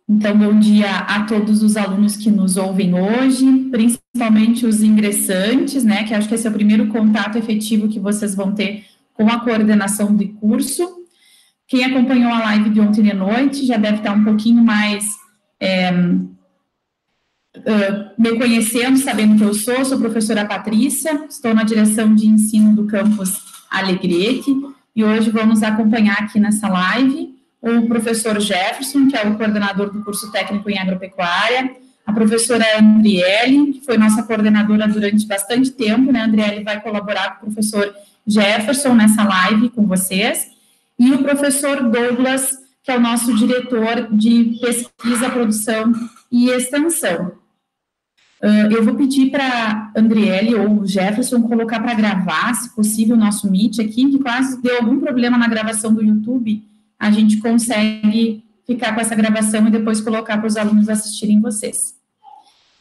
Então, bom dia a todos os alunos que nos ouvem hoje, principalmente os ingressantes, né, que acho que esse é o primeiro contato efetivo que vocês vão ter com a coordenação de curso. Quem acompanhou a live de ontem à noite já deve estar um pouquinho mais me conhecendo, sabendo que eu sou a professora Patrícia, estou na direção de ensino do campus Alegrete, e hoje vamos acompanhar aqui nessa live o professor Jefferson, que é o coordenador do curso técnico em agropecuária, a professora Andriele, que foi nossa coordenadora durante bastante tempo, né? A Andriele vai colaborar com o professor Jefferson nessa live com vocês, e o professor Douglas, que é o nosso diretor de pesquisa, produção e extensão. Eu vou pedir para a Andriele ou o Jefferson colocar para gravar, se possível, o nosso Meet aqui, que quase deu algum problema na gravação do YouTube, a gente consegue ficar com essa gravação e depois colocar para os alunos assistirem vocês.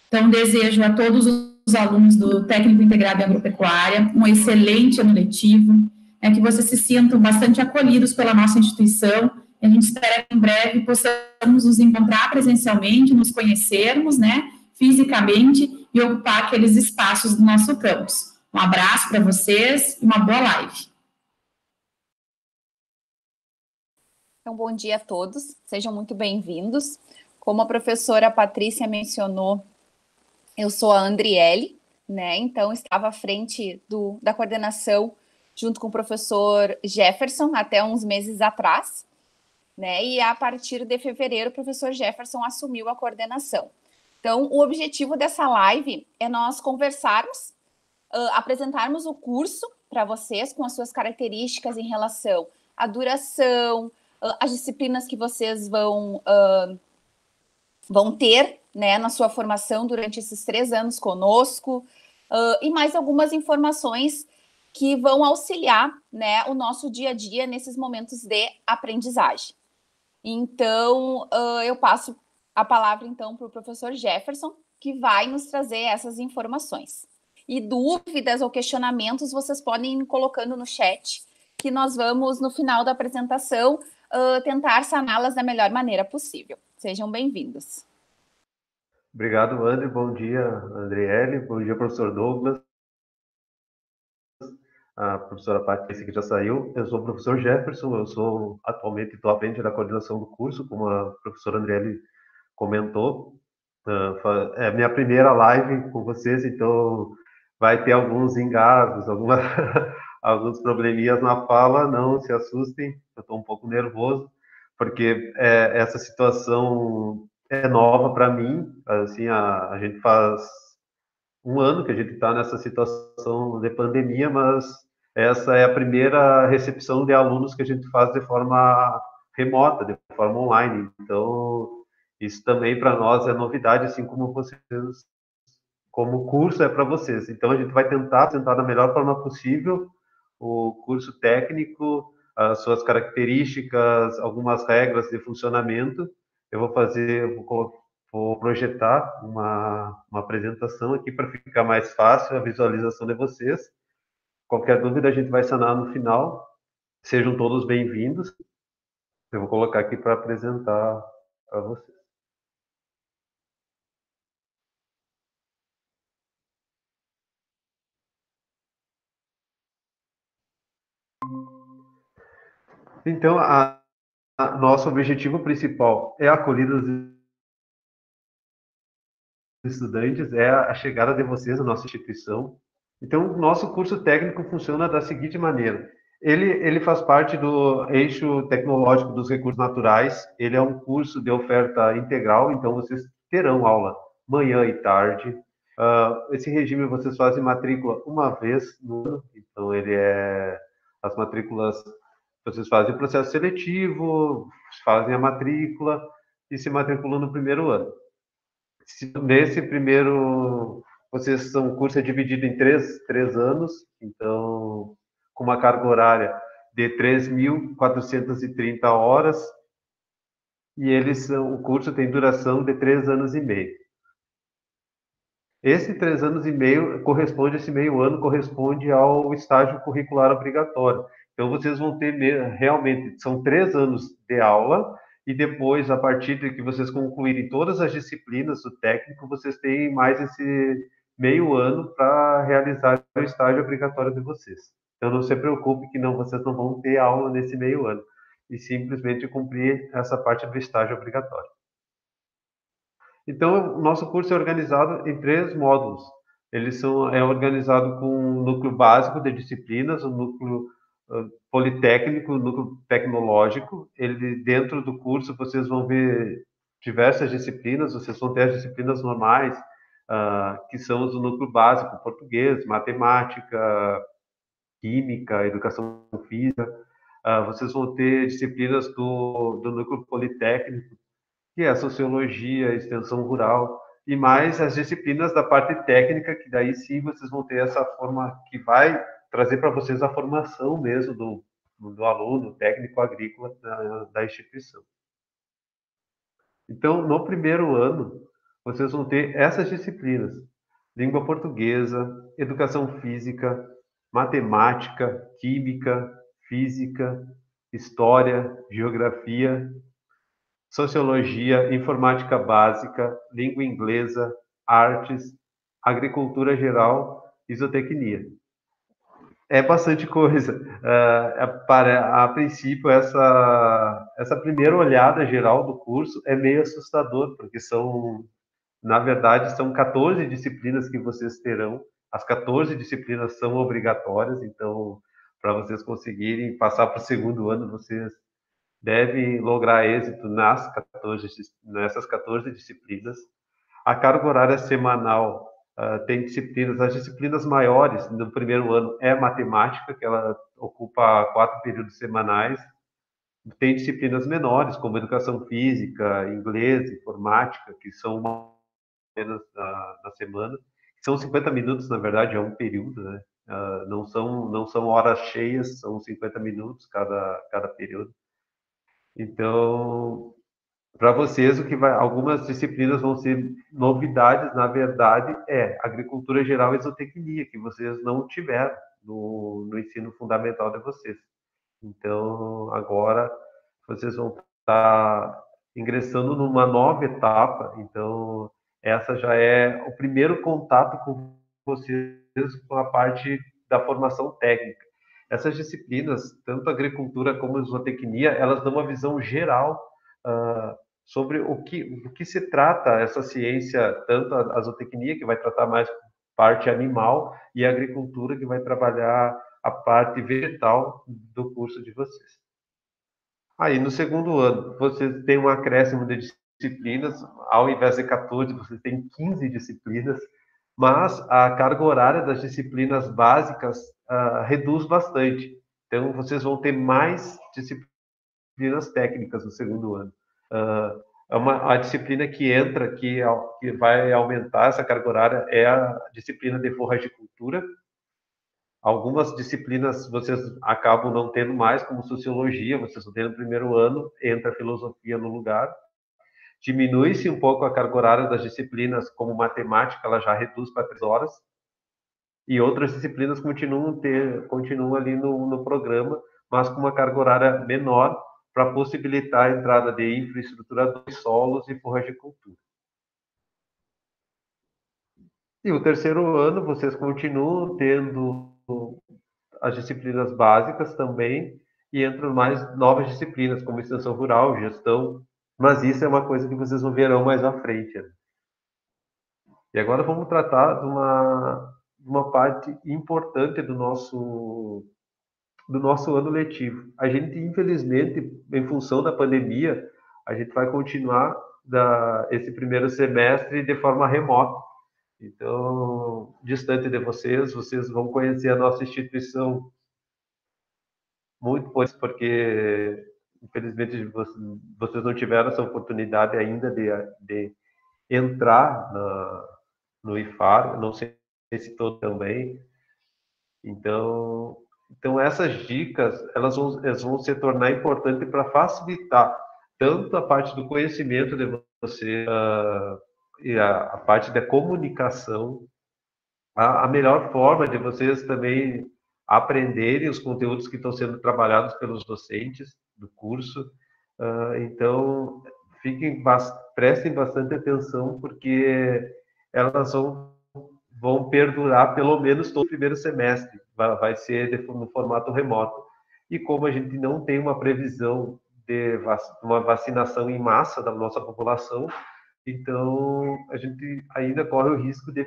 Então, desejo a todos os alunos do Técnico Integrado em Agropecuária um excelente ano letivo, que vocês se sintam bastante acolhidos pela nossa instituição, e a gente espera que em breve possamos nos encontrar presencialmente, nos conhecermos, né, fisicamente, e ocupar aqueles espaços do nosso campus. Um abraço para vocês e uma boa live. Então, bom dia a todos, sejam muito bem-vindos. Como a professora Patrícia mencionou, eu sou a Andriele, né? Então, estava à frente da coordenação junto com o professor Jefferson até uns meses atrás, né? E a partir de fevereiro, o professor Jefferson assumiu a coordenação. Então, o objetivo dessa live é nós conversarmos, apresentarmos o curso para vocês com as suas características em relação à duração, as disciplinas que vocês vão ter, né, na sua formação durante esses 3 anos conosco, e mais algumas informações que vão auxiliar, né, o nosso dia a dia nesses momentos de aprendizagem. Então, eu passo a palavra, então, para o professor Jefferson, que vai nos trazer essas informações. E dúvidas ou questionamentos, vocês podem ir colocando no chat, que nós vamos, no final da apresentação, tentar saná-las da melhor maneira possível. Sejam bem-vindos. Obrigado, André. Bom dia, Andriele. Bom dia, professor Douglas. A professora Patrícia, que já saiu. Eu sou o professor Jefferson, atualmente estou à frente da coordenação do curso, como a professora Andriele comentou. É a minha primeira live com vocês, então vai ter alguns engasgos, alguns probleminhas na fala, não se assustem, eu estou um pouco nervoso, porque essa situação é nova para mim, assim, a gente faz um ano que a gente está nessa situação de pandemia, mas essa é a primeira recepção de alunos que a gente faz de forma remota, de forma online. Então, isso também para nós é novidade, assim como vocês, como o curso é para vocês. Então, a gente vai tentar da melhor forma possível o curso técnico, as suas características, algumas regras de funcionamento. Vou projetar uma apresentação aqui para ficar mais fácil a visualização de vocês. Qualquer dúvida a gente vai sanar no final. Sejam todos bem-vindos. Eu vou colocar aqui para apresentar para vocês. Então, nosso objetivo principal é a acolhida dos estudantes, é a chegada de vocês à nossa instituição. Então, o nosso curso técnico funciona da seguinte maneira. Ele faz parte do eixo tecnológico dos recursos naturais. Ele é um curso de oferta integral, então vocês terão aula manhã e tarde. Esse regime vocês fazem matrícula uma vez no ano, então as matrículas, vocês fazem o processo seletivo, fazem a matrícula e se matriculam no primeiro ano. Nesse primeiro, o curso é dividido em três anos, então, com uma carga horária de 3.430 horas, e o curso tem duração de 3 anos e meio. Esse 3 anos e meio esse meio ano corresponde ao estágio curricular obrigatório. Então, vocês vão ter realmente, são 3 anos de aula, e depois, a partir de que vocês concluírem todas as disciplinas do técnico, vocês têm mais esse meio ano para realizar o estágio obrigatório de vocês. Então, não se preocupe que vocês não vão ter aula nesse meio ano, e simplesmente cumprir essa parte do estágio obrigatório. Então, o nosso curso é organizado em 3 módulos. É organizado com um núcleo básico de disciplinas, um núcleo politécnico, um núcleo tecnológico. Dentro do curso, vocês vão ver diversas disciplinas, vocês vão ter as disciplinas normais, que são do núcleo básico, português, matemática, química, educação física. Vocês vão ter disciplinas do núcleo politécnico, que é a sociologia, a extensão rural, e mais as disciplinas da parte técnica, que daí sim vocês vão ter essa forma que vai trazer para vocês a formação mesmo do aluno técnico agrícola da instituição. Então, no primeiro ano, vocês vão ter essas disciplinas: língua portuguesa, educação física, matemática, química, física, história, geografia, sociologia, informática básica, língua inglesa, artes, agricultura geral e zootecnia. É bastante coisa. A princípio, essa primeira olhada geral do curso é meio assustador, porque na verdade, são 14 disciplinas que vocês terão. As 14 disciplinas são obrigatórias, então, para vocês conseguirem passar para o segundo ano, vocês devem lograr êxito nessas 14 disciplinas. A carga horária semanal tem disciplinas, as disciplinas maiores no primeiro ano é matemática, que ela ocupa 4 períodos semanais. Tem disciplinas menores, como educação física, inglês, informática, que são apenas na semana. São 50 minutos, na verdade, é um período, né? Não são horas cheias, são 50 minutos cada período. Então, para vocês, algumas disciplinas vão ser novidades, na verdade, agricultura geral e zootecnia, que vocês não tiveram no ensino fundamental de vocês. Então, agora, vocês vão estar ingressando numa nova etapa. Então, essa já é o primeiro contato com vocês com a parte da formação técnica. Essas disciplinas, tanto agricultura como zootecnia, elas dão uma visão geral sobre o que se trata essa ciência, tanto a zootecnia, que vai tratar mais parte animal, e a agricultura, que vai trabalhar a parte vegetal do curso de vocês. Aí, no segundo ano, vocês têm um acréscimo de disciplinas, ao invés de 14, vocês têm 15 disciplinas, mas a carga horária das disciplinas básicas reduz bastante. Então, vocês vão ter mais disciplinas técnicas no segundo ano. A disciplina que entra, que vai aumentar essa carga horária, é a disciplina de forragicultura. Algumas disciplinas vocês acabam não tendo mais, como sociologia, vocês vão ter no primeiro ano, entra a filosofia no lugar. Diminui-se um pouco a carga horária das disciplinas, como matemática, ela já reduz para 3 horas. E outras disciplinas continuam ali no programa, mas com uma carga horária menor, para possibilitar a entrada de infraestrutura dos solos e forragicultura. E o terceiro ano, vocês continuam tendo as disciplinas básicas também, e entram mais novas disciplinas, como extensão rural, gestão, mas isso é uma coisa que vocês verão mais à frente. Né? E agora vamos tratar de uma parte importante do nosso ano letivo. A gente, infelizmente, em função da pandemia, a gente vai continuar esse primeiro semestre de forma remota. Então, distante de vocês vão conhecer a nossa instituição muito, porque, infelizmente, vocês não tiveram essa oportunidade ainda de entrar no IFAR, não sei se todos também. Então, essas dicas, elas vão se tornar importantes para facilitar tanto a parte do conhecimento de você e a parte da comunicação, a melhor forma de vocês também aprenderem os conteúdos que estão sendo trabalhados pelos docentes do curso, Então, prestem bastante atenção, porque elas vão perdurar pelo menos todo o primeiro semestre, vai ser no formato remoto. E como a gente não tem uma previsão de uma vacinação em massa da nossa população, então a gente ainda corre o risco de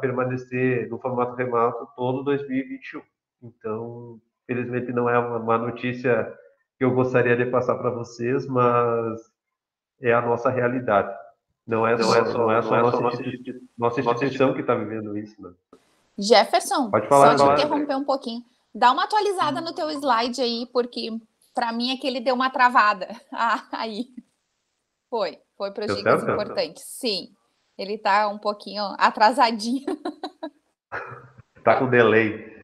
permanecer no formato remoto todo 2021. Então, felizmente não é uma notícia que eu gostaria de passar para vocês, mas é a nossa realidade. Não é só nossa instituição que está vivendo isso, né? Jefferson, pode falar, só te interromper um pouquinho. Dá uma atualizada no teu slide aí, porque para mim é que ele deu uma travada. Aí. Foi para os dicas importantes. Sim, ele está um pouquinho atrasadinho. Está com delay.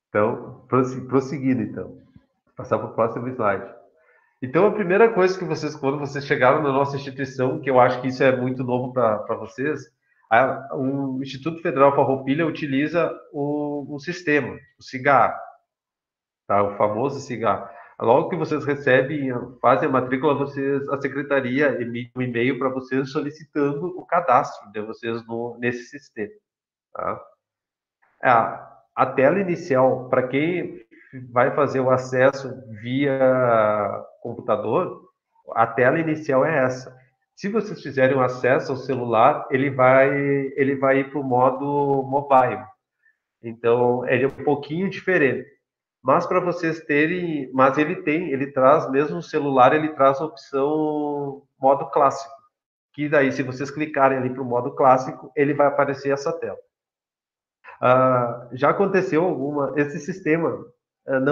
Então, prosseguindo, então. Passar para o próximo slide. Então, a primeira coisa que quando vocês chegaram na nossa instituição, que eu acho que isso é muito novo para vocês, o Instituto Federal Farroupilha utiliza um sistema, o SIGA, tá? O famoso SIGA. Logo que vocês fazem a matrícula, a secretaria emite um e-mail para vocês solicitando o cadastro de vocês nesse sistema. Tá? A tela inicial, para quem vai fazer o acesso via computador, a tela inicial é essa. Se vocês fizerem um acesso ao celular, ele vai ir para o modo mobile. Então, ele é um pouquinho diferente. Mas para vocês terem, ele traz, mesmo no celular, ele traz a opção modo clássico. Que daí, se vocês clicarem ali para o modo clássico, ele vai aparecer essa tela. Já aconteceu esse sistema,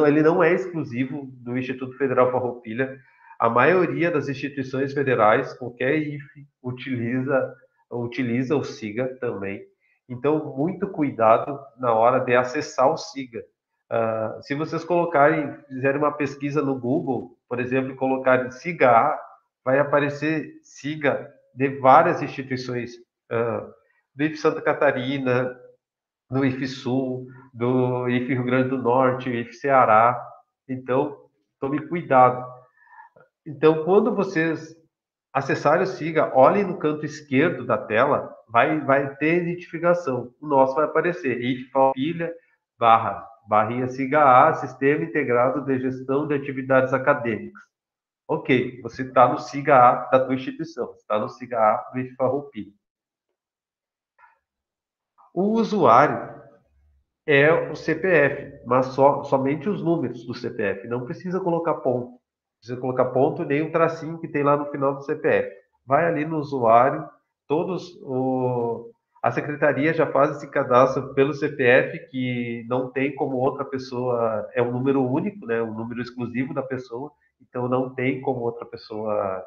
ele não é exclusivo do Instituto Federal Farroupilha. A maioria das instituições federais, qualquer IFE, utiliza o SIGA também. Então, muito cuidado na hora de acessar o SIGA. Se vocês fizerem uma pesquisa no Google, por exemplo, colocarem SIGA, vai aparecer SIGA de várias instituições, do IFE Santa Catarina, do IFE Sul, do IFE Rio Grande do Norte, IFE Ceará. Então, tome cuidado. Então, quando vocês acessarem o SIGA, olhem no canto esquerdo da tela, vai ter identificação. O nosso vai aparecer, IFE Farroupilha, barrinha SIGA A, Sistema Integrado de Gestão de Atividades Acadêmicas. Ok, você está no SIGA A da tua instituição, você está no SIGA A do IFE Farroupilha. O usuário é o CPF, mas somente os números do CPF. Não precisa colocar ponto. Não precisa colocar ponto nem um tracinho que tem lá no final do CPF. Vai ali no usuário, a secretaria já faz esse cadastro pelo CPF, que não tem como outra pessoa, é um número único, né, um número exclusivo da pessoa, então não tem como outra pessoa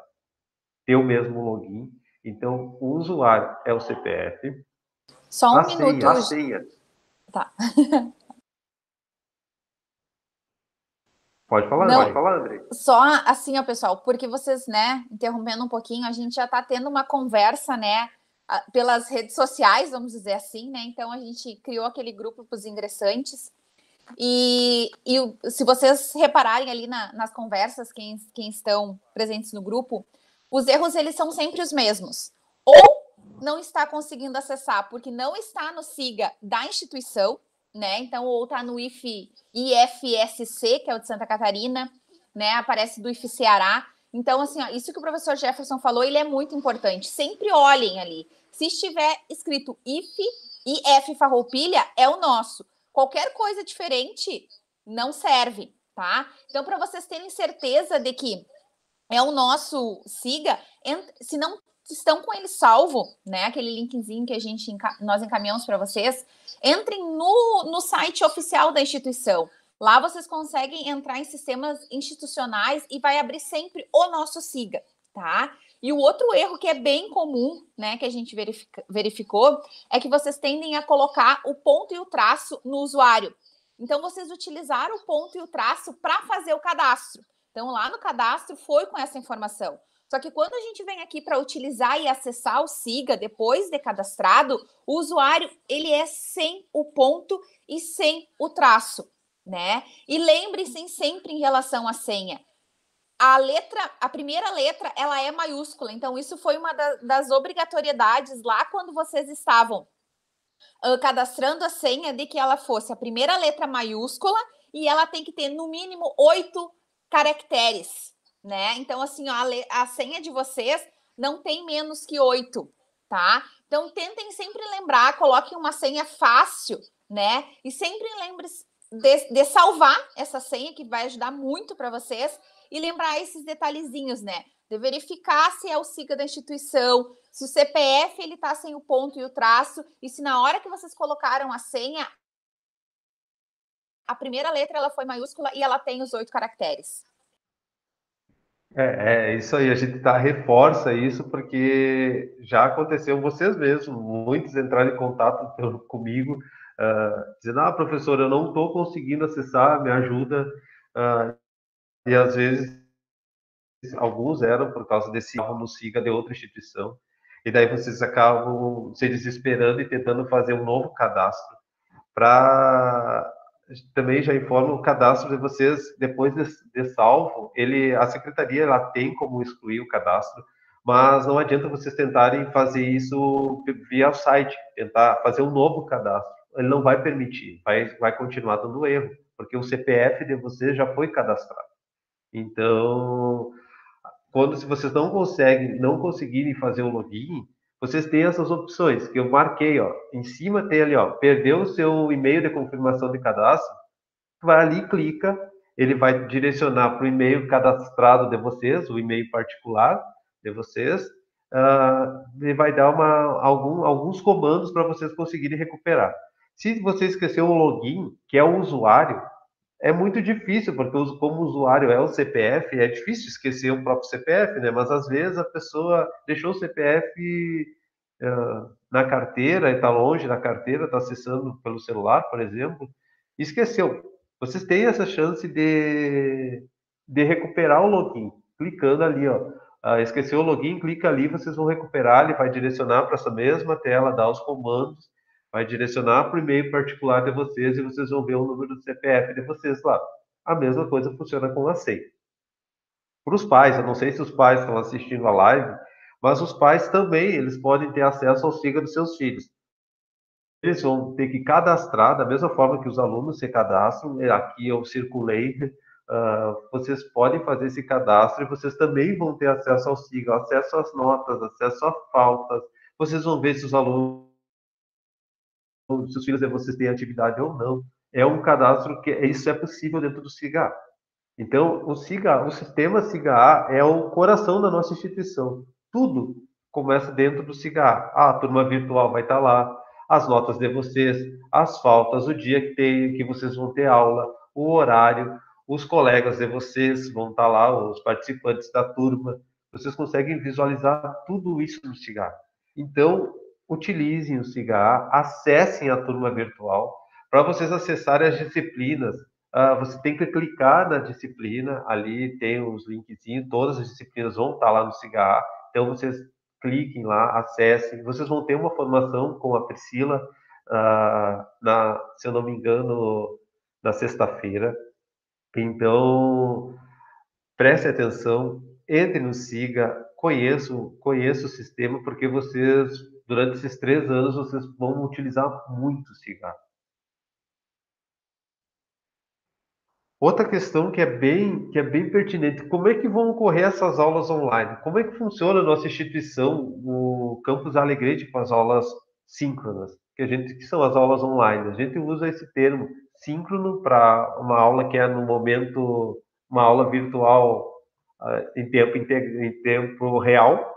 ter o mesmo login. Então, o usuário é o CPF. Só um minuto. A senha. Tá. Pode falar, André. Só assim, ó, pessoal, porque vocês, né, interrompendo um pouquinho, a gente já está tendo uma conversa, né, pelas redes sociais, vamos dizer assim, né, então a gente criou aquele grupo para os ingressantes, e se vocês repararem ali nas conversas, quem estão presentes no grupo, os erros, eles são sempre os mesmos. Ou não está conseguindo acessar porque não está no SIGA da instituição, né? Então, ou está no IFSC, que é o de Santa Catarina, né? Aparece do IFE Ceará. Então, assim, ó, isso que o professor Jefferson falou, ele é muito importante. Sempre olhem ali. Se estiver escrito IF Farroupilha, é o nosso. Qualquer coisa diferente não serve, tá? Então, para vocês terem certeza de que é o nosso SIGA, se não estão com ele salvo, né? Aquele linkzinho que nós encaminhamos para vocês, entrem no site oficial da instituição. Lá vocês conseguem entrar em sistemas institucionais e vai abrir sempre o nosso SIGA, tá? E o outro erro que é bem comum, né, que a gente verificou, é que vocês tendem a colocar o ponto e o traço no usuário. Então, vocês utilizaram o ponto e o traço para fazer o cadastro. Então, lá no cadastro foi com essa informação. Só que quando a gente vem aqui para utilizar e acessar o SIGA depois de cadastrado, o usuário, ele é sem o ponto e sem o traço, né? E lembre-se sempre em relação à senha. a primeira letra, ela é maiúscula. Então, isso foi uma das obrigatoriedades lá quando vocês estavam cadastrando a senha, de que ela fosse a primeira letra maiúscula e ela tem que ter, no mínimo, 8 caracteres, né? Então, assim, ó, a senha de vocês não tem menos que 8, tá? Então, tentem sempre lembrar, coloquem uma senha fácil, né? E sempre lembre de salvar essa senha, que vai ajudar muito para vocês, e lembrar esses detalhezinhos, né? De verificar se é o SIGA da instituição, se o CPF ele está sem o ponto e o traço, e se na hora que vocês colocaram a senha, a primeira letra ela foi maiúscula e ela tem os 8 caracteres. É isso aí, a gente reforça isso porque já aconteceu vocês mesmos, muitos entraram em contato comigo, dizendo, professor, eu não estou conseguindo acessar, me ajuda, e às vezes alguns eram por causa desse erro no SIGA de outra instituição, e daí vocês acabam se desesperando e tentando fazer um novo cadastro, para também já informo o cadastro de vocês, depois de salvo, a secretaria ela tem como excluir o cadastro, mas não adianta vocês tentarem fazer isso via o site, tentar fazer um novo cadastro, ele não vai permitir, vai continuar dando erro, porque o CPF de vocês já foi cadastrado. Então, se vocês não conseguirem fazer o login, vocês têm essas opções que eu marquei, ó. Em cima tem ali, ó, perdeu o seu e-mail de confirmação de cadastro, vai ali, clica, ele vai direcionar para o e-mail cadastrado de vocês, o e-mail particular de vocês, e vai dar alguns comandos para vocês conseguirem recuperar. Se você esqueceu o login, que é o usuário, é muito difícil, porque como o usuário é o CPF, é difícil esquecer o próprio CPF, né? Mas às vezes a pessoa deixou o CPF na carteira, e está longe da carteira, está acessando pelo celular, por exemplo, e esqueceu. Vocês têm essa chance de recuperar o login, clicando ali, ó. Esqueceu o login, clica ali, vocês vão recuperar, ele vai direcionar para essa mesma tela, dar os comandos, vai direcionar para o e-mail particular de vocês e vocês vão ver o número do CPF de vocês lá. A mesma coisa funciona com a senha. Para os pais, eu não sei se os pais estão assistindo a live, mas os pais também, eles podem ter acesso ao SIGA dos seus filhos. Eles vão ter que cadastrar, da mesma forma que os alunos se cadastram, aqui eu circulei, vocês podem fazer esse cadastro e vocês também vão ter acesso ao SIGA, acesso às notas, acesso a faltas, vocês vão ver se os alunos, se os filhos de vocês têm atividade ou não. É um cadastro que isso é possível dentro do SIGA. Então, o sistema SIGA é o coração da nossa instituição. Tudo começa dentro do SIGA. A turma virtual vai estar lá, as notas de vocês, as faltas, o dia que vocês vão ter aula, o horário, os colegas de vocês vão estar lá, os participantes da turma. Vocês conseguem visualizar tudo isso no SIGA. Então, utilizem o SIGA, acessem a turma virtual. Para vocês acessarem as disciplinas, você tem que clicar na disciplina, ali tem os linkzinhos, todas as disciplinas vão estar lá no SIGA, então vocês cliquem lá, acessem, vocês vão ter uma formação com a Priscila, se eu não me engano, na sexta-feira, então preste atenção, entre no SIGA, conheça o sistema, porque vocês, durante esses 3 anos, vocês vão utilizar muito o SIGA. Outra questão que é bem pertinente, como é que vão ocorrer essas aulas online? Como é que funciona a nossa instituição, o Campus Alegrete, com as aulas síncronas, que são as aulas online? A gente usa esse termo síncrono para uma aula que é no momento, uma aula virtual em tempo real,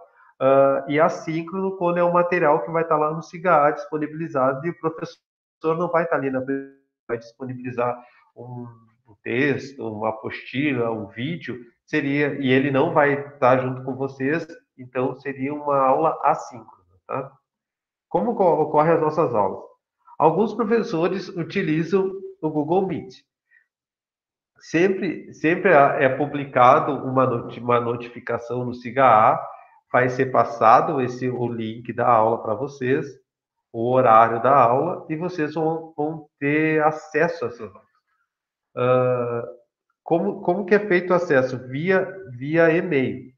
e assíncrono quando é um material que vai estar lá no SIGA disponibilizado e o professor não vai estar ali vai disponibilizar um texto, uma apostila, um vídeo, e ele não vai estar junto com vocês, então seria uma aula assíncrona, tá? Como ocorrem as nossas aulas? Alguns professores utilizam o Google Meet. Sempre é publicado uma notificação no SIGA, vai ser passado o link da aula para vocês, o horário da aula, e vocês vão ter acesso a essas aulas. como que é feito o acesso? Via e-mail.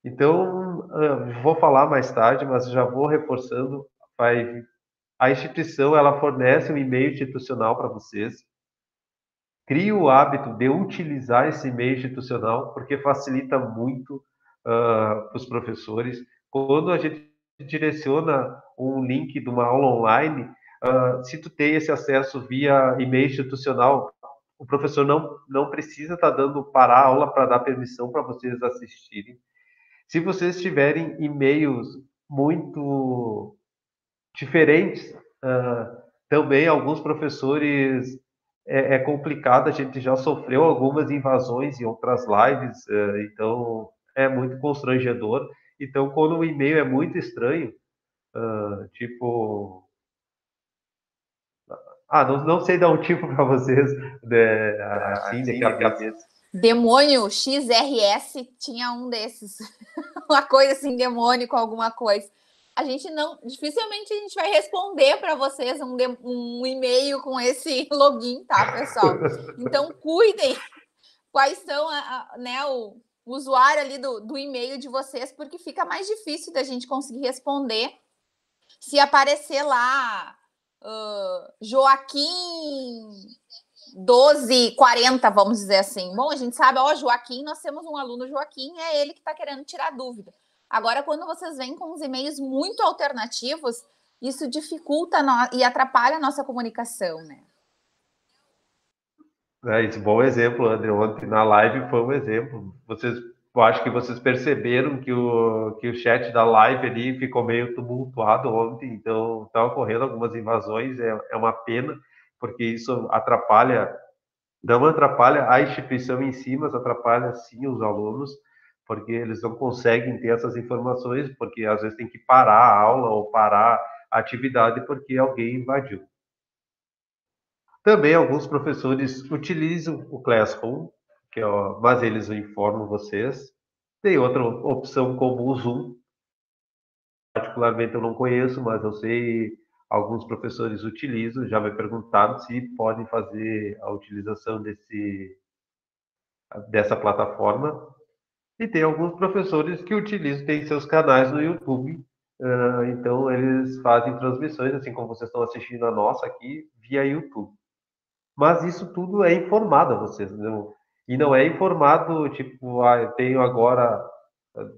Então, vou falar mais tarde, mas já vou reforçando, a instituição ela fornece um e-mail institucional para vocês. Crie o hábito de utilizar esse e-mail institucional, porque facilita muito para os professores. Quando a gente direciona um link de uma aula online, se tu tem esse acesso via e-mail institucional, o professor não precisa estar dando parar a aula para dar permissão para vocês assistirem. Se vocês tiverem e-mails muito diferentes, também alguns professores é complicado, a gente já sofreu algumas invasões em outras lives, então é muito constrangedor. Então, quando o e-mail é muito estranho, tipo, não sei dar um tipo para vocês, né, assim, de cabeça. Demônio XRS tinha um desses. Uma coisa assim, demônio com alguma coisa. Dificilmente a gente vai responder para vocês um e-mail com esse login, tá, pessoal? Então, cuidem quais são o usuário ali do e-mail de vocês, porque fica mais difícil da gente conseguir responder se aparecer lá Joaquim 1240, vamos dizer assim. Bom, a gente sabe, Joaquim, nós temos um aluno Joaquim, é ele que está querendo tirar dúvida. Agora, quando vocês vêm com os e-mails muito alternativos, isso dificulta e atrapalha a nossa comunicação, né? Isso, bom exemplo, André. Ontem na live foi um exemplo. Eu acho que vocês perceberam que o chat da live ali ficou meio tumultuado ontem, então estão ocorrendo algumas invasões, é uma pena, porque isso não atrapalha a instituição em si, mas atrapalha sim os alunos, porque eles não conseguem ter essas informações, porque às vezes tem que parar a aula ou parar a atividade porque alguém invadiu. Também alguns professores utilizam o Classroom, mas eles informam vocês. Tem outra opção como o Zoom. Particularmente eu não conheço, mas eu sei alguns professores utilizam, já me perguntaram se podem fazer a utilização dessa plataforma. E tem alguns professores que utilizam, têm seus canais no YouTube, então eles fazem transmissões, assim como vocês estão assistindo a nossa aqui, via YouTube. Mas isso tudo é informado a vocês, entendeu? E não é informado, tipo, eu tenho agora,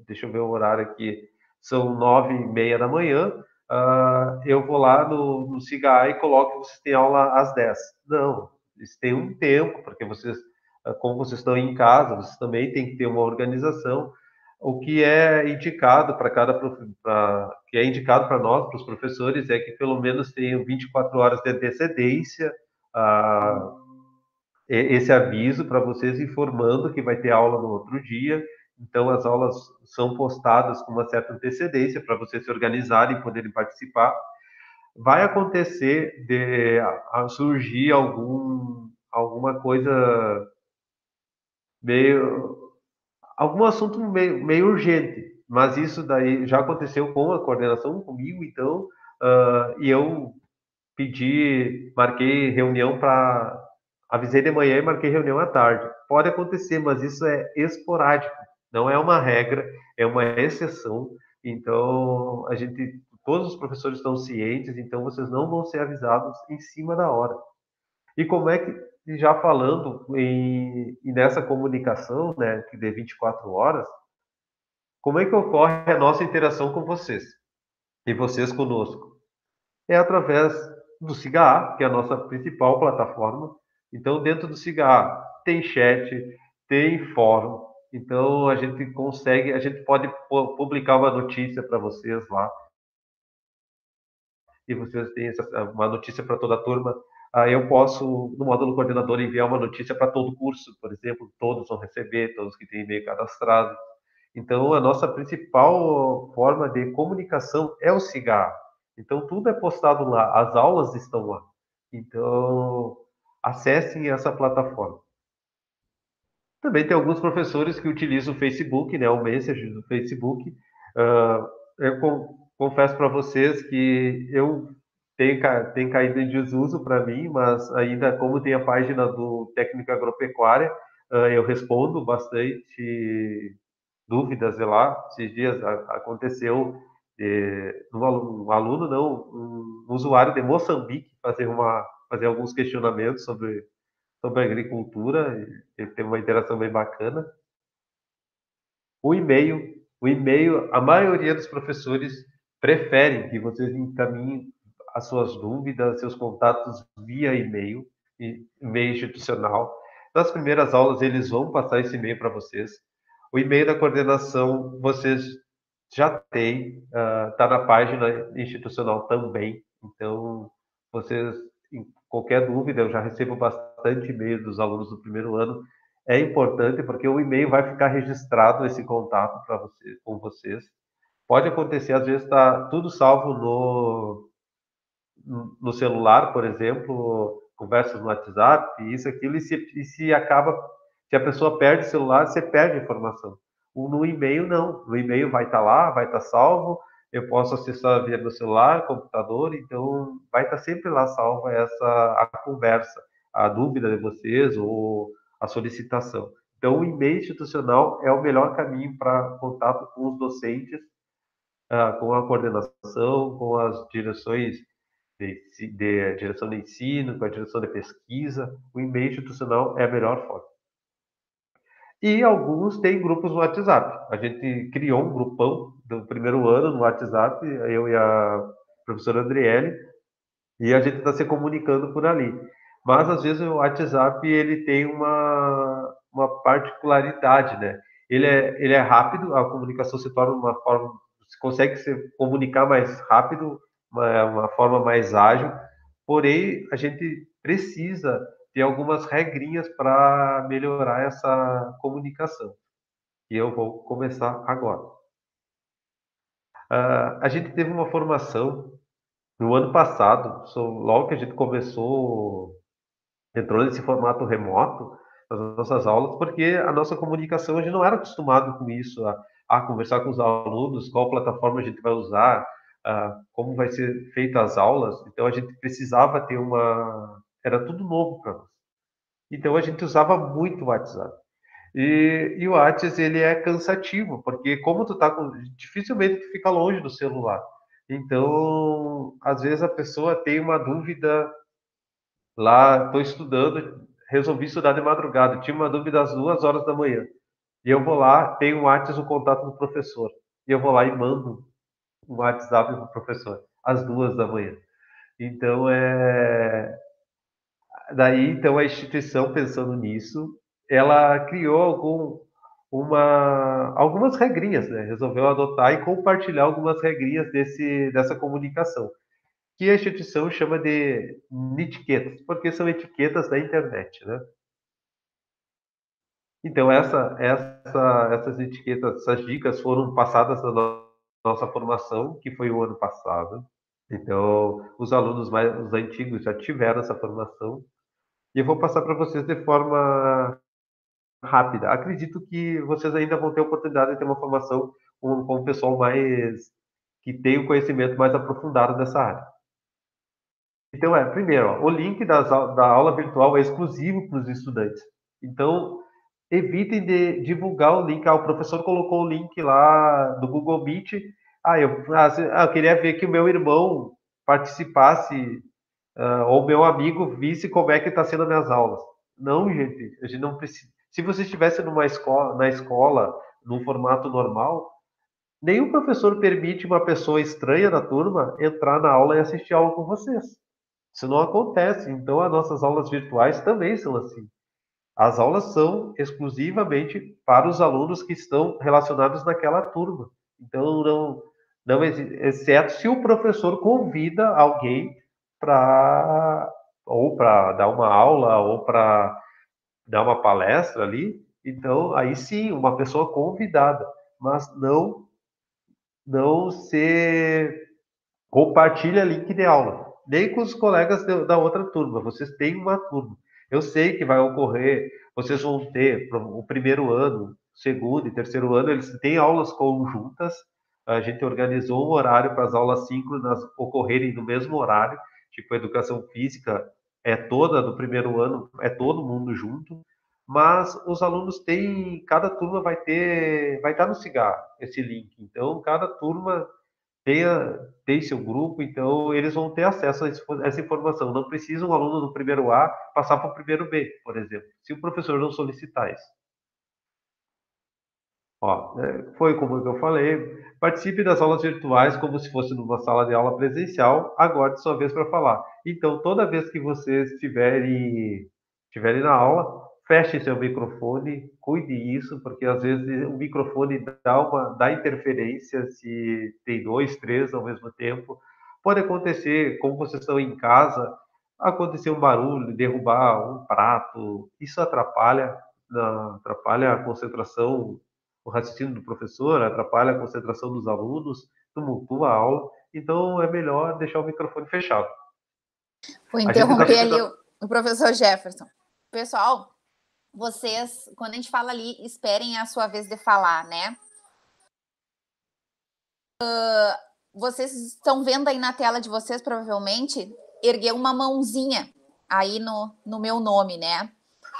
deixa eu ver o horário aqui, são 9h30 da manhã, eu vou lá no SIGA e coloco que vocês têm aula às 10. Não, eles têm um tempo, porque vocês, como vocês estão em casa, vocês também têm que ter uma organização. O que é indicado que é indicado para nós, para os professores, é que pelo menos tenham 24 horas de antecedência, esse aviso para vocês informando que vai ter aula no outro dia. Então, as aulas são postadas com uma certa antecedência para vocês se organizarem e poderem participar. Vai acontecer de surgir alguma coisa algum assunto meio urgente, mas isso daí já aconteceu com a coordenação comigo, então, e eu marquei reunião avisei de manhã e marquei reunião à tarde. Pode acontecer, mas isso é esporádico, não é uma regra, é uma exceção. Então, todos os professores estão cientes, então vocês não vão ser avisados em cima da hora. E como é que, já falando nessa comunicação, né, que de 24 horas, como é que ocorre a nossa interação com vocês? E vocês conosco? É através do SIGA, que é a nossa principal plataforma. Então, dentro do SIGA tem chat, tem fórum. Então, a gente pode publicar uma notícia para vocês lá. E vocês têm uma notícia para toda a turma. Eu posso, no módulo coordenador, enviar uma notícia para todo o curso, por exemplo, todos vão receber, todos que têm e-mail cadastrado. Então, a nossa principal forma de comunicação é o SIGA. Então, tudo é postado lá, as aulas estão lá. Então, acessem essa plataforma. Também tem alguns professores que utilizam o Facebook, né, o Messenger do Facebook. Eu confesso para vocês que eu tenho caído em desuso para mim, mas ainda como tem a página do Técnica Agropecuária, eu respondo bastante dúvidas lá. Esses dias aconteceu um aluno, não, um usuário de Moçambique fazer alguns questionamentos sobre a agricultura, e teve uma interação bem bacana. O e-mail, a maioria dos professores preferem que vocês encaminhem as suas dúvidas, seus contatos via e-mail, e-mail institucional. Nas primeiras aulas, eles vão passar esse e-mail para vocês. O e-mail da coordenação, vocês já têm, está na página institucional também. Então, vocês, em qualquer dúvida, eu já recebo bastante e-mail dos alunos do primeiro ano. É importante porque o e-mail vai ficar registrado esse contato para vocês, com vocês. Pode acontecer, às vezes está tudo salvo no celular, por exemplo, conversas no WhatsApp, isso, aquilo, se a pessoa perde o celular, você perde a informação. No e-mail, não. No e-mail vai estar lá, vai estar salvo, eu posso acessar via meu celular, computador, então vai estar sempre lá salva a conversa, a dúvida de vocês ou a solicitação. Então, o e-mail institucional é o melhor caminho para contato com os docentes, com a coordenação, com as direções de direção de ensino, com a direção de pesquisa. O e-mail institucional é a melhor forma. E alguns têm grupos no WhatsApp. A gente criou um grupão do primeiro ano no WhatsApp, eu e a professora Andriele, e a gente está se comunicando por ali. Mas, às vezes, o WhatsApp ele tem uma particularidade, né? Ele é rápido, a comunicação se torna uma forma... Você consegue se comunicar mais rápido, uma forma mais ágil, porém, a gente precisa ter algumas regrinhas para melhorar essa comunicação. E eu vou começar agora. A gente teve uma formação no ano passado, logo que a gente entrou nesse formato remoto, nas nossas aulas, porque a nossa comunicação, a gente não era acostumado com isso, a conversar com os alunos, qual plataforma a gente vai usar, como vai ser feita as aulas. Então, a gente precisava ter era tudo novo para nós. Então, a gente usava muito o WhatsApp. E o WhatsApp, ele é cansativo, porque como dificilmente tu fica longe do celular. Então, às vezes a pessoa tem uma dúvida lá, estou estudando, resolvi estudar de madrugada, tinha uma dúvida às 2 horas da manhã. E eu vou lá, tenho o WhatsApp, o contato do professor. E eu vou lá e mando um WhatsApp para o professor, às 2 da manhã. Então, daí, então, a instituição, pensando nisso, ela criou algumas regrinhas, né? Resolveu adotar e compartilhar algumas regrinhas dessa comunicação, que a instituição chama de etiquetas, porque são etiquetas da internet, né? Então, essas etiquetas, essas dicas foram passadas na nossa formação, que foi o ano passado. Então, os alunos os antigos já tiveram essa formação. E eu vou passar para vocês de forma rápida. Acredito que vocês ainda vão ter a oportunidade de ter uma formação com o pessoal que tem o conhecimento mais aprofundado dessa área. Então, primeiro, o link da aula virtual é exclusivo para os estudantes. Então, evitem de divulgar o link. O professor colocou o link lá do Google Meet. Eu queria ver que o meu irmão participasse, ou meu amigo visse como é que está sendo as minhas aulas. Não, gente, a gente não precisa. Se você estivesse na escola, num formato normal, nenhum professor permite uma pessoa estranha da turma entrar na aula e assistir a aula com vocês. Isso não acontece. Então, as nossas aulas virtuais também são assim. As aulas são exclusivamente para os alunos que estão relacionados naquela turma. Então, exceto se o professor convida alguém ou para dar uma aula ou para dar uma palestra ali. Então, aí sim, uma pessoa convidada, mas não se compartilha link de aula, nem com os colegas da outra turma. Vocês têm uma turma. Eu sei que vai ocorrer, vocês vão ter o primeiro ano, segundo e terceiro ano, eles têm aulas conjuntas. A gente organizou um horário para as aulas síncronas ocorrerem no mesmo horário, tipo a educação física é toda do primeiro ano, é todo mundo junto, mas os alunos têm, cada turma vai estar no Cigar esse link. Então, cada turma tem seu grupo, então eles vão ter acesso a essa informação. Não precisa um aluno do primeiro A passar para o primeiro B, por exemplo, se o professor não solicitar isso. Ó, foi como eu falei, participe das aulas virtuais como se fosse numa sala de aula presencial, aguarde sua vez para falar. Então, toda vez que vocês estiverem na aula, feche seu microfone, cuide isso, porque às vezes o microfone dá interferência se tem dois, três ao mesmo tempo. Pode acontecer, como vocês estão em casa, acontecer um barulho, derrubar um prato, isso atrapalha a concentração, o raciocínio do professor, atrapalha a concentração dos alunos, tumultua a aula, então é melhor deixar o microfone fechado. Vou interromper ali o professor Jefferson. Pessoal, vocês, quando a gente fala ali, esperem a sua vez de falar, né? Vocês estão vendo aí na tela de vocês, provavelmente, ergueu uma mãozinha aí no meu nome, né?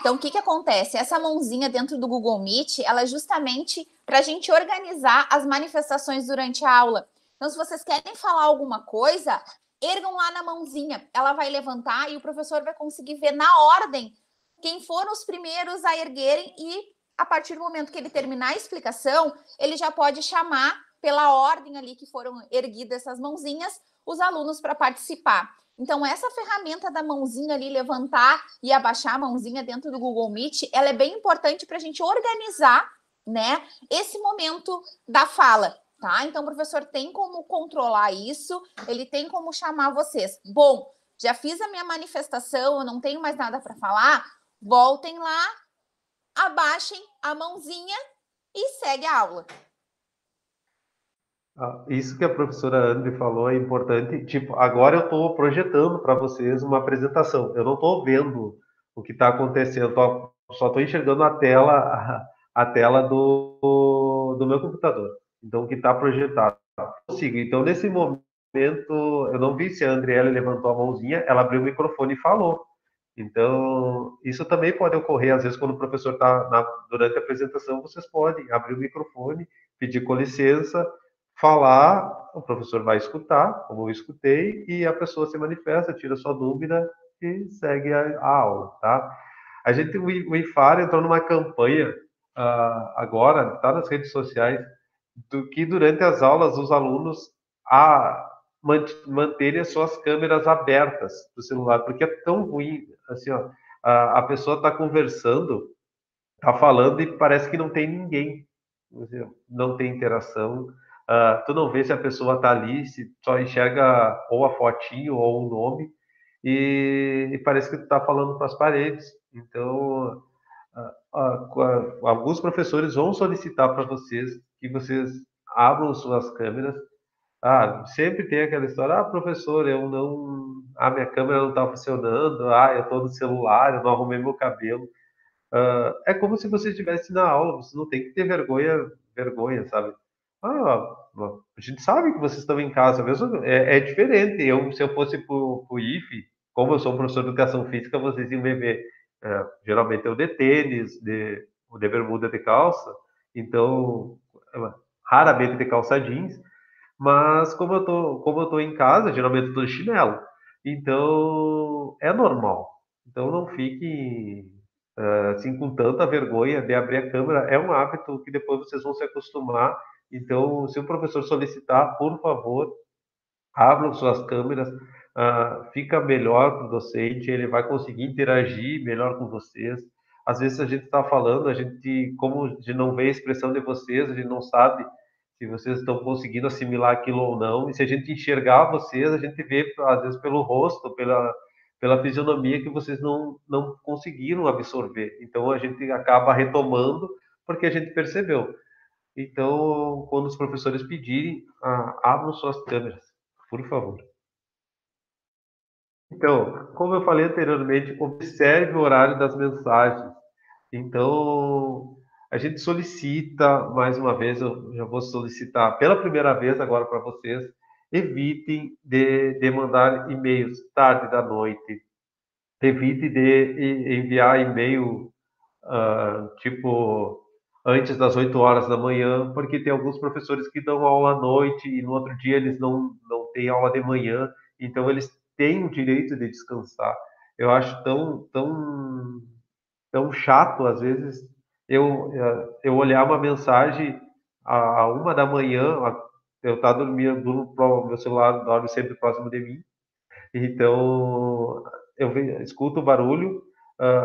Então, o que acontece? Essa mãozinha dentro do Google Meet, ela é justamente para a gente organizar as manifestações durante a aula. Então, se vocês querem falar alguma coisa, ergam lá na mãozinha. Ela vai levantar e o professor vai conseguir ver na ordem quem foram os primeiros a erguerem e, a partir do momento que ele terminar a explicação, ele já pode chamar pela ordem ali que foram erguidas essas mãozinhas, os alunos para participar. Então, essa ferramenta da mãozinha ali, levantar e abaixar a mãozinha dentro do Google Meet, ela é bem importante para a gente organizar, né, esse momento da fala, tá? Então, o professor tem como controlar isso, ele tem como chamar vocês. Bom, já fiz a minha manifestação, eu não tenho mais nada para falar, voltem lá, abaixem a mãozinha e segue a aula. Isso que a professora André falou é importante. Tipo, agora eu estou projetando para vocês uma apresentação. Eu não estou vendo o que está acontecendo, só estou enxergando a tela do meu computador. Então, o que está projetado. Consigo. Então, nesse momento, eu não vi se a Andriele levantou a mãozinha, ela abriu o microfone e falou. Então, isso também pode ocorrer, às vezes, quando o professor está durante a apresentação, vocês podem abrir o microfone, pedir com licença, falar, o professor vai escutar, como eu escutei, e a pessoa se manifesta, tira sua dúvida e segue a aula, tá? A gente, o IFAR entrou numa campanha agora, está nas redes sociais, do que durante as aulas os alunos manterem as suas câmeras abertas do celular, porque é tão ruim, assim, ó, a pessoa está conversando, está falando e parece que não tem ninguém, não tem interação, tu não vê se a pessoa está ali, se só enxerga ou a fotinho ou o nome, e parece que tu está falando para as paredes. Então, alguns professores vão solicitar para vocês que vocês abram suas câmeras. Sempre tem aquela história, professor, minha câmera não está funcionando, eu estou no celular, eu não arrumei meu cabelo. É como se você estivesse na aula, você não tem que ter vergonha, sabe? A gente sabe que vocês estão em casa, mesmo é diferente. Se eu fosse para o IFE, como eu sou um professor de educação física, vocês iam me ver. Geralmente eu de tênis, de bermuda de calça, então raramente de calça jeans, mas como eu tô em casa, geralmente eu tô de chinelo, então é normal. Então não fique assim com tanta vergonha de abrir a câmera, é um hábito que depois vocês vão se acostumar. Então, se o professor solicitar, por favor, abram suas câmeras, fica melhor para o docente, ele vai conseguir interagir melhor com vocês. Às vezes a gente está falando, como a gente não vê a expressão de vocês, a gente não sabe se vocês estão conseguindo assimilar aquilo ou não, e se a gente enxergar vocês, a gente vê, às vezes, pelo rosto, pela fisionomia, que vocês não conseguiram absorver. Então, a gente acaba retomando, porque a gente percebeu. Então, quando os professores pedirem, abram suas câmeras, por favor. Então, como eu falei anteriormente, observe o horário das mensagens. Então, a gente solicita, mais uma vez, eu já vou solicitar pela primeira vez agora para vocês, evitem de mandar e-mails tarde da noite, evite de enviar e-mail tipo, antes das 8 horas da manhã, porque tem alguns professores que dão aula à noite e no outro dia eles não têm aula de manhã, então eles têm o direito de descansar. Eu acho tão chato, às vezes, eu olhar uma mensagem à 1 da manhã, eu estar dormindo, meu celular dorme sempre próximo de mim, então escuto o barulho,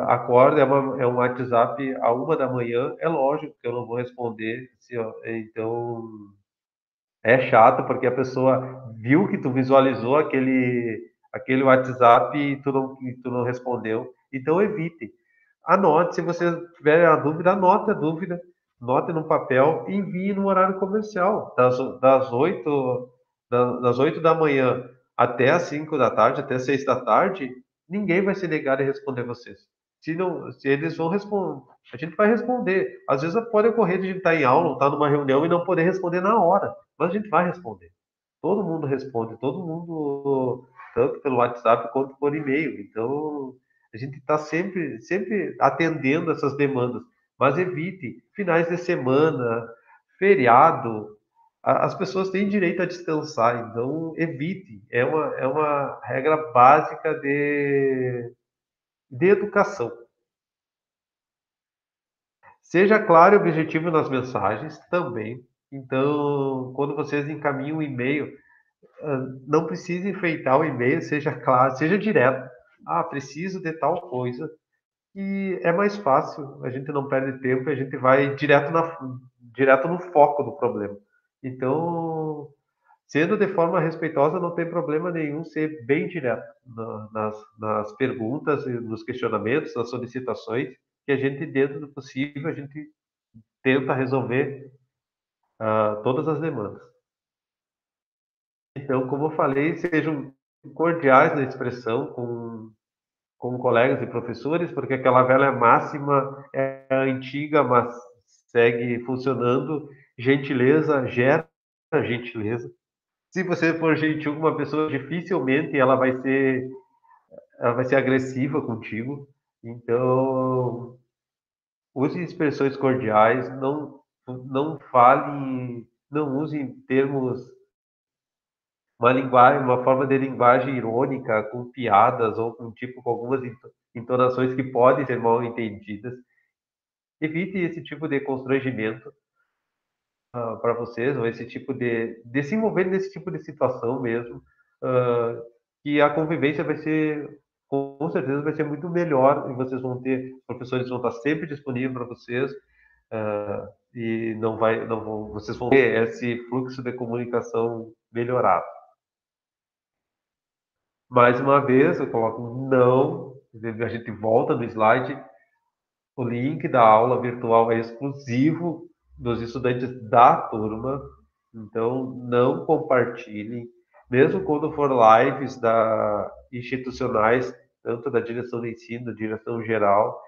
acordo, é um WhatsApp à 1 da manhã, é lógico que eu não vou responder, então é chato porque a pessoa viu que tu visualizou aquele WhatsApp e tu não respondeu. Então evite. Anote, se você tiver a dúvida, anote a dúvida, anote no papel e envie no horário comercial, das 8 da manhã até as 5 da tarde, até 6 da tarde, ninguém vai se negar a responder vocês. Se eles vão responder, a gente vai responder. Às vezes pode ocorrer de a gente estar em aula, estar numa reunião e não poder responder na hora, mas a gente vai responder. Todo mundo responde, todo mundo, tanto pelo WhatsApp quanto por e-mail. Então, a gente está sempre atendendo essas demandas, mas evite finais de semana, feriado. As pessoas têm direito a descansar, então evite. É uma regra básica de educação. Seja claro e objetivo nas mensagens também. Então, quando vocês encaminham um e-mail, não precisa enfeitar o e-mail, seja claro, seja direto. Ah, preciso de tal coisa. E é mais fácil, a gente não perde tempo, a gente vai direto no foco do problema. Então, sendo de forma respeitosa, não tem problema nenhum ser bem direto nas perguntas, nos questionamentos, nas solicitações, que a gente, dentro do possível, a gente tenta resolver todas as demandas. Então, como eu falei, sejam cordiais na expressão com colegas e professores, porque aquela velha máxima é antiga, mas segue funcionando. Gentileza gera gentileza. Se você for gentil com uma pessoa, dificilmente ela vai ser agressiva contigo. Então, use expressões cordiais, não fale, não use termos, uma forma de linguagem irônica, com piadas ou com algumas entonações que podem ser mal entendidas. Evite esse tipo de constrangimento para vocês, ou esse tipo de se envolver nesse tipo de situação mesmo, que a convivência vai ser, com certeza, vai ser muito melhor, e os professores vão estar sempre disponíveis para vocês, e vocês vão ter esse fluxo de comunicação melhorado. Mais uma vez, eu coloco não, a gente volta no slide, o link da aula virtual é exclusivo dos estudantes da turma, então não compartilhem, mesmo quando for lives institucionais, tanto da direção de ensino, direção geral,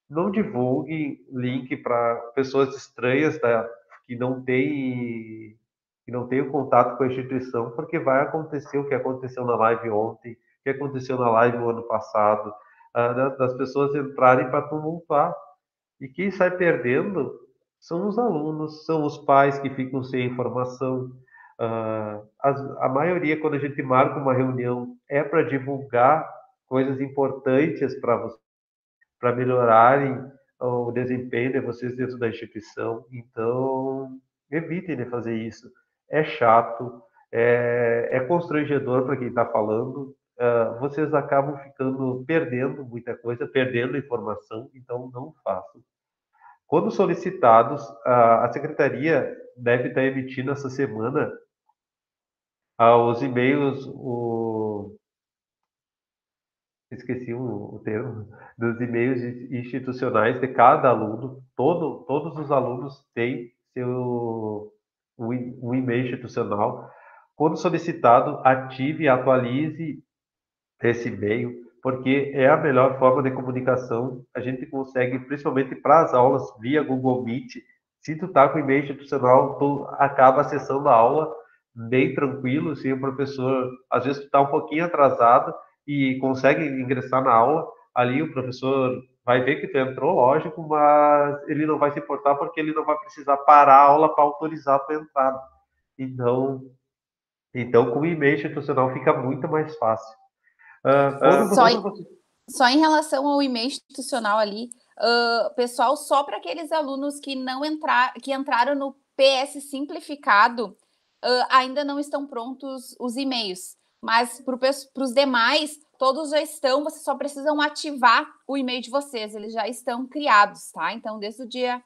não divulguem link para pessoas estranhas que não têm o contato com a instituição, porque vai acontecer o que aconteceu na live ontem, o que aconteceu na live no ano passado, das pessoas entrarem para tumultuar. E quem sai perdendo são os alunos, são os pais que ficam sem informação. A maioria, quando a gente marca uma reunião, é para divulgar coisas importantes para melhorarem o desempenho de vocês dentro da instituição. Então, evitem de fazer isso. É chato, é constrangedor para quem está falando. Vocês acabam perdendo muita coisa, perdendo informação, então não façam. Quando solicitados, a secretaria deve estar emitindo essa semana os e-mails, esqueci o termo, dos e-mails institucionais de cada aluno. Todos os alunos têm um e-mail institucional. Quando solicitado, ative e atualize esse e-mail, porque é a melhor forma de comunicação. A gente consegue, principalmente para as aulas via Google Meet, se tu tá com e-mail institucional, tu acaba acessando a aula bem tranquilo, se o professor, às vezes tu tá um pouquinho atrasado e consegue ingressar na aula, ali o professor vai ver que tu entrou, lógico, mas ele não vai se importar porque ele não vai precisar parar a aula para autorizar a tua entrada. Então, com o e-mail institucional fica muito mais fácil. Só em relação ao e-mail institucional ali, pessoal, só para aqueles alunos que que entraram no PS simplificado, ainda não estão prontos os e-mails. Mas para os demais, todos já estão, vocês só precisam ativar o e-mail de vocês, eles já estão criados, tá? Então, desde a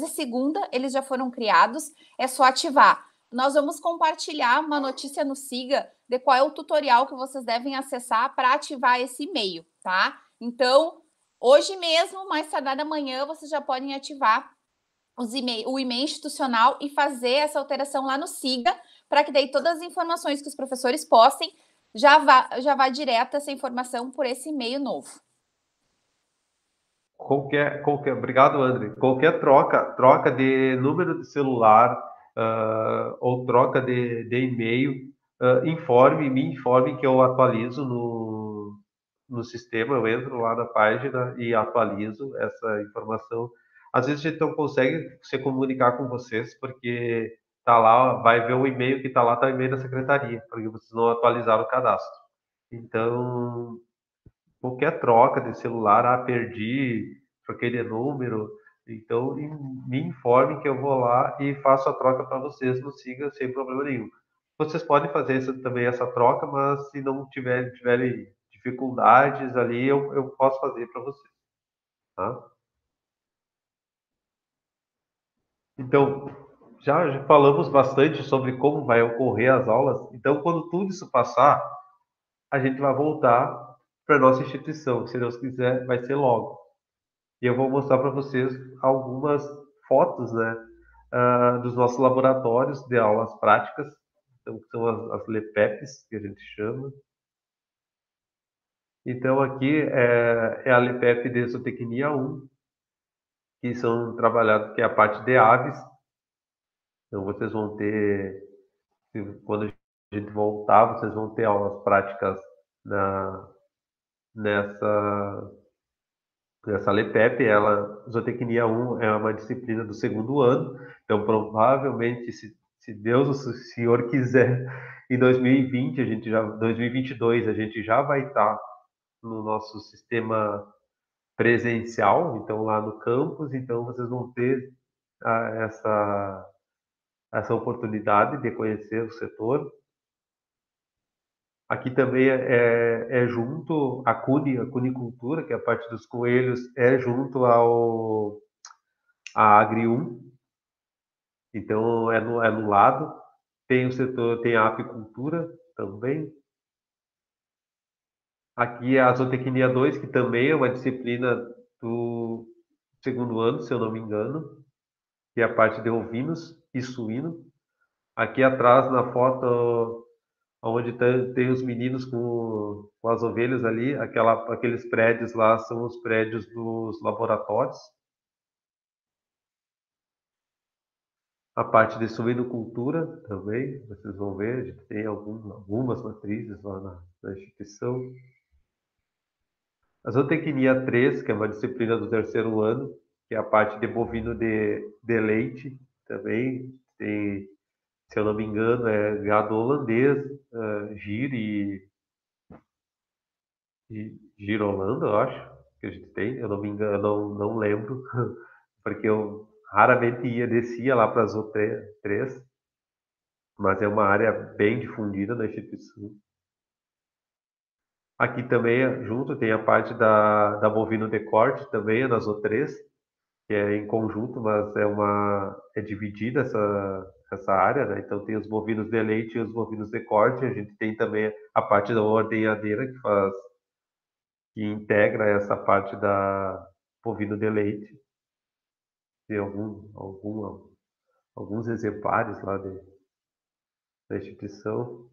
segunda, eles já foram criados, é só ativar. Nós vamos compartilhar uma notícia no Siga de qual é o tutorial que vocês devem acessar para ativar esse e-mail, tá? Então, hoje mesmo, mais tardar da manhã, vocês já podem ativar o e-mail institucional e fazer essa alteração lá no Siga, para que daí todas as informações que os professores postem já vá direto essa informação por esse e-mail novo. Obrigado, André. Qualquer troca de número de celular ou troca de e-mail, me informe que eu atualizo no sistema, eu entro lá na página e atualizo essa informação. Às vezes a gente não consegue se comunicar com vocês, porque tá lá, vai ver o e-mail que tá lá, tá o e-mail da secretaria, porque vocês não atualizaram o cadastro. Então, qualquer troca de celular, perdi, troquei de número, então me informe que eu vou lá e faço a troca para vocês no Siga sem problema nenhum. Vocês podem fazer também essa troca, mas se não tiverem dificuldades ali, eu posso fazer para vocês. Tá? Então, já falamos bastante sobre como vai ocorrer as aulas. Então, quando tudo isso passar, a gente vai voltar para nossa instituição. Se Deus quiser, vai ser logo. E eu vou mostrar para vocês algumas fotos, né, dos nossos laboratórios de aulas práticas. Então, que são as LEPEPs, que a gente chama. Então, aqui é a LEPEP de Zootecnia 1, que são trabalhados, que é a parte de aves. Então, vocês vão ter, quando a gente voltar, vocês vão ter aulas práticas nessa LEPEP. Zootecnia 1 é uma disciplina do segundo ano, então provavelmente, se Deus, o Senhor quiser, em 2022, a gente já vai estar no nosso sistema presencial, então lá no campus, então vocês vão ter essa oportunidade de conhecer o setor. Aqui também é junto a cunicultura, que é a parte dos coelhos, é junto à Agri 1. Então, é no lado. Tem o setor, tem a apicultura também. Aqui é a zootecnia 2, que também é uma disciplina do segundo ano, se eu não me engano, que é a parte de ovinos e suíno. Aqui atrás, na foto, onde tem os meninos com as ovelhas ali, aqueles prédios lá são os prédios dos laboratórios. A parte de suinocultura também, vocês vão ver, a gente tem algumas matrizes lá na instituição. A zootecnia 3, que é uma disciplina do terceiro ano, que é a parte de bovino de leite também, tem, se eu não me engano, é gado holandês, gir e girolando, eu acho, que a gente tem, eu não me engano, não lembro, porque eu raramente descia lá para as outras 3, mas é uma área bem difundida na instituição. Aqui também, junto, tem a parte da bovino de corte, também é na ZO3, que é em conjunto, mas é dividida essa área, né? Então tem os bovinos de leite e os bovinos de corte. A gente tem também a parte da ordenhadeira que integra essa parte da bovino de leite. Tem alguns exemplares lá da instituição.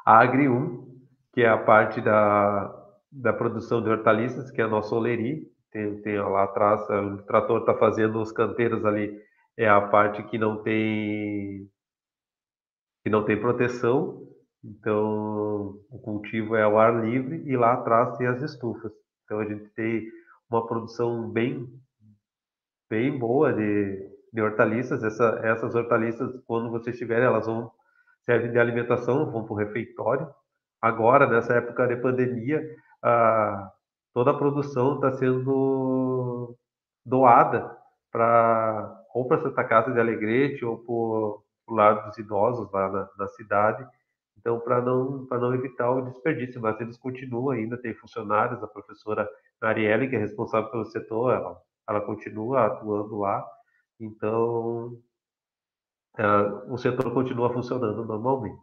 A Agri 1, que é a parte da produção de hortaliças, que é a nossa oleria. Tem lá atrás, o trator está fazendo os canteiros ali, é a parte que não tem proteção, então o cultivo é ao ar livre, e lá atrás tem as estufas. Então, a gente tem uma produção bem boa de hortaliças. Essas hortaliças, quando vocês tiverem, elas servem de alimentação, vão para o refeitório. Agora, nessa época de pandemia, toda a produção está sendo doada ou para a Santa Casa de Alegrete ou para o Lar dos Idosos lá na cidade. Então, para não evitar o desperdício, mas eles continuam ainda, tem funcionários, a professora Marielle, que é responsável pelo setor, ela continua atuando lá. Então, o setor continua funcionando normalmente.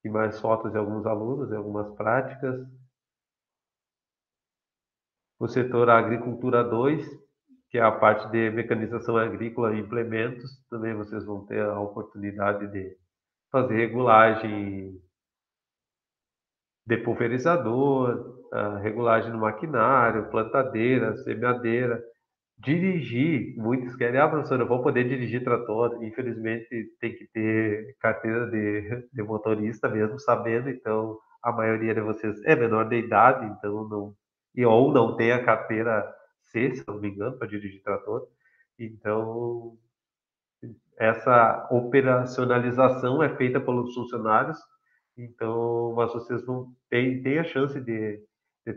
E mais fotos de alguns alunos, de algumas práticas. O setor Agricultura 2, que é a parte de mecanização agrícola e implementos, também vocês vão ter a oportunidade de fazer regulagem de pulverizador, regulagem no maquinário, plantadeira, semeadeira, dirigir. Muitos querem, professor, eu vou poder dirigir trator. Infelizmente, tem que ter carteira de motorista mesmo, sabendo. Então, a maioria de vocês é menor de idade, então ou não tem a carteira C, se não me engano, para dirigir trator. Então, essa operacionalização é feita pelos funcionários. Então, mas vocês não têm a chance de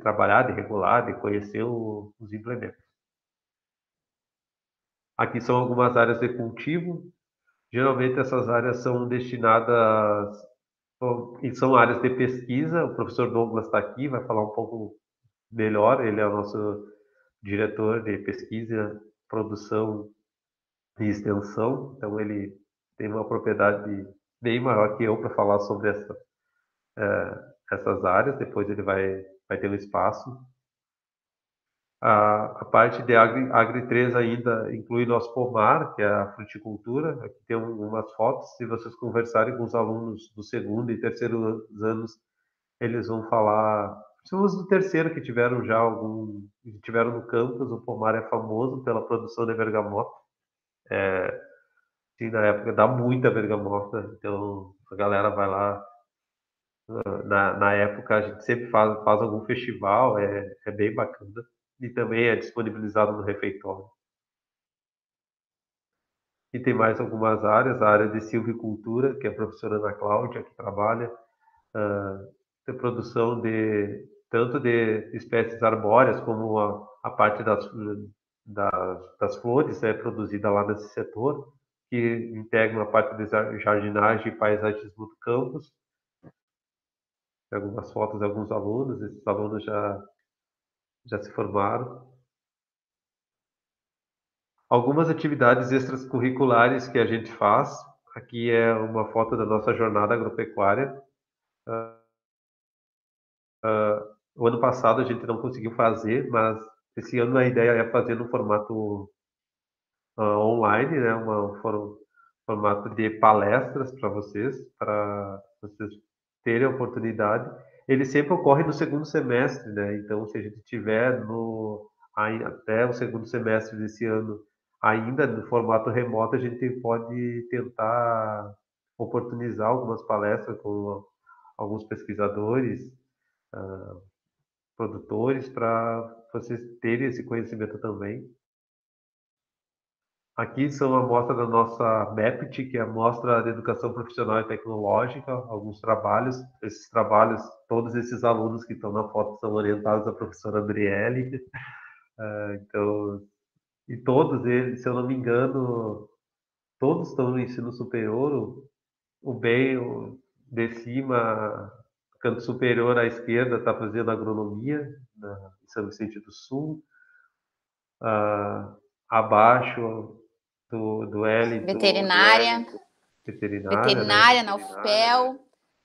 trabalhar, de regular, de conhecer os implementos. Aqui são algumas áreas de cultivo. Geralmente essas áreas são destinadas e são áreas de pesquisa. O professor Douglas está aqui, vai falar um pouco melhor. Ele é o nosso diretor de pesquisa, produção e extensão. Então ele tem uma propriedade bem maior que eu para falar sobre essas áreas. Depois ele vai ter um espaço. A parte de Agri 3 ainda inclui nosso pomar, que é a fruticultura. Aqui tem umas fotos. Se vocês conversarem com os alunos do segundo e terceiro anos, eles vão falar. Os do terceiro que tiveram no campus, o pomar é famoso pela produção de bergamota. Sim, na época dá muita bergamota, então a galera vai lá. Na época a gente sempre faz algum festival, é bem bacana. E também é disponibilizado no refeitório. E tem mais algumas áreas, a área de silvicultura, que é a professora Ana Cláudia, que trabalha, de produção tanto de espécies arbóreas, como a parte das flores é produzida lá nesse setor, que integra a parte de jardinagem e paisagismo do campus. Tem algumas fotos de alguns alunos, esses alunos já se formaram. Algumas atividades extracurriculares que a gente faz. Aqui é uma foto da nossa jornada agropecuária. O ano passado a gente não conseguiu fazer, mas esse ano a ideia é fazer no formato online, né? Formato de palestras para vocês terem a oportunidade. Ele sempre ocorre no segundo semestre, né? Então, se a gente tiver até o segundo semestre desse ano ainda no formato remoto, a gente pode tentar oportunizar algumas palestras com alguns pesquisadores, produtores, para vocês terem esse conhecimento também. Aqui são amostras da nossa MEPT, que é a Mostra de Educação Profissional e Tecnológica, alguns trabalhos. Esses trabalhos, todos esses alunos que estão na foto são orientados à professora Andriele. Então, e todos eles, se eu não me engano, todos estão no ensino superior. O de cima, canto superior à esquerda, está fazendo agronomia, em São Vicente do Sul. Abaixo do L. Veterinária. Veterinária, na UFPEL.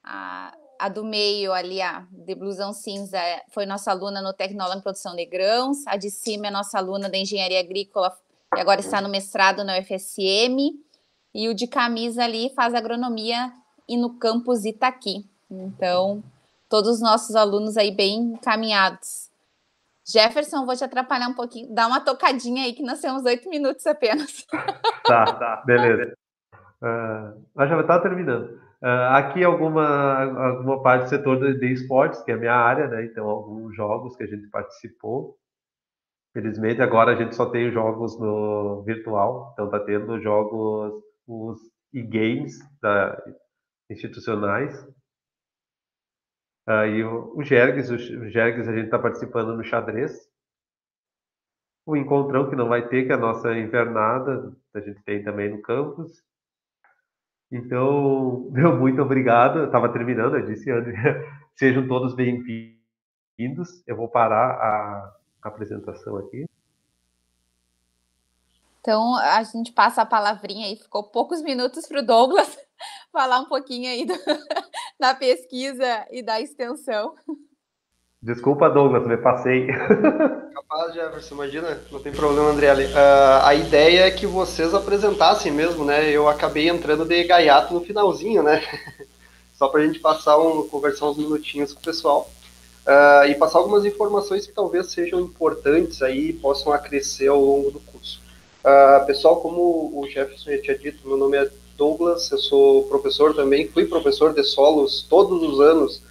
A do meio ali, a de blusão cinza, foi nossa aluna no Tecnólogo em Produção de Grãos. A de cima é nossa aluna da Engenharia Agrícola e agora está no mestrado na UFSM. E o de camisa ali faz agronomia e no campus Itaqui. Então, todos os nossos alunos aí bem encaminhados. Jefferson, vou te atrapalhar um pouquinho. Dá uma tocadinha aí que nós temos 8 minutos apenas. Tá, beleza. Nós já vai estar terminando. Aqui alguma parte do setor de esportes, que é a minha área, né? Então, alguns jogos que a gente participou. Felizmente, agora a gente só tem jogos no virtual, então está tendo jogos, os e-games institucionais. E o Jergues a gente está participando no xadrez. O encontrão que não vai ter, que é a nossa invernada, a gente tem também no campus. Então, meu muito obrigado. Eu estava terminando, eu disse, André, sejam todos bem-vindos. Eu vou parar a apresentação aqui. Então, a gente passa a palavrinha aí, ficou poucos minutos para o Douglas falar um pouquinho aí da pesquisa e da extensão. Desculpa, Douglas, me passei. Capaz, Jefferson, imagina, não tem problema, Andriele. A ideia é que vocês apresentassem mesmo, né? Eu acabei entrando de gaiato no finalzinho, né? Só para a gente conversar uns minutinhos com o pessoal. E passar algumas informações que talvez sejam importantes aí e possam acrescer ao longo do curso. Pessoal, como o Jefferson já tinha dito, meu nome é Douglas, eu sou professor também, fui professor de solos todos os anos,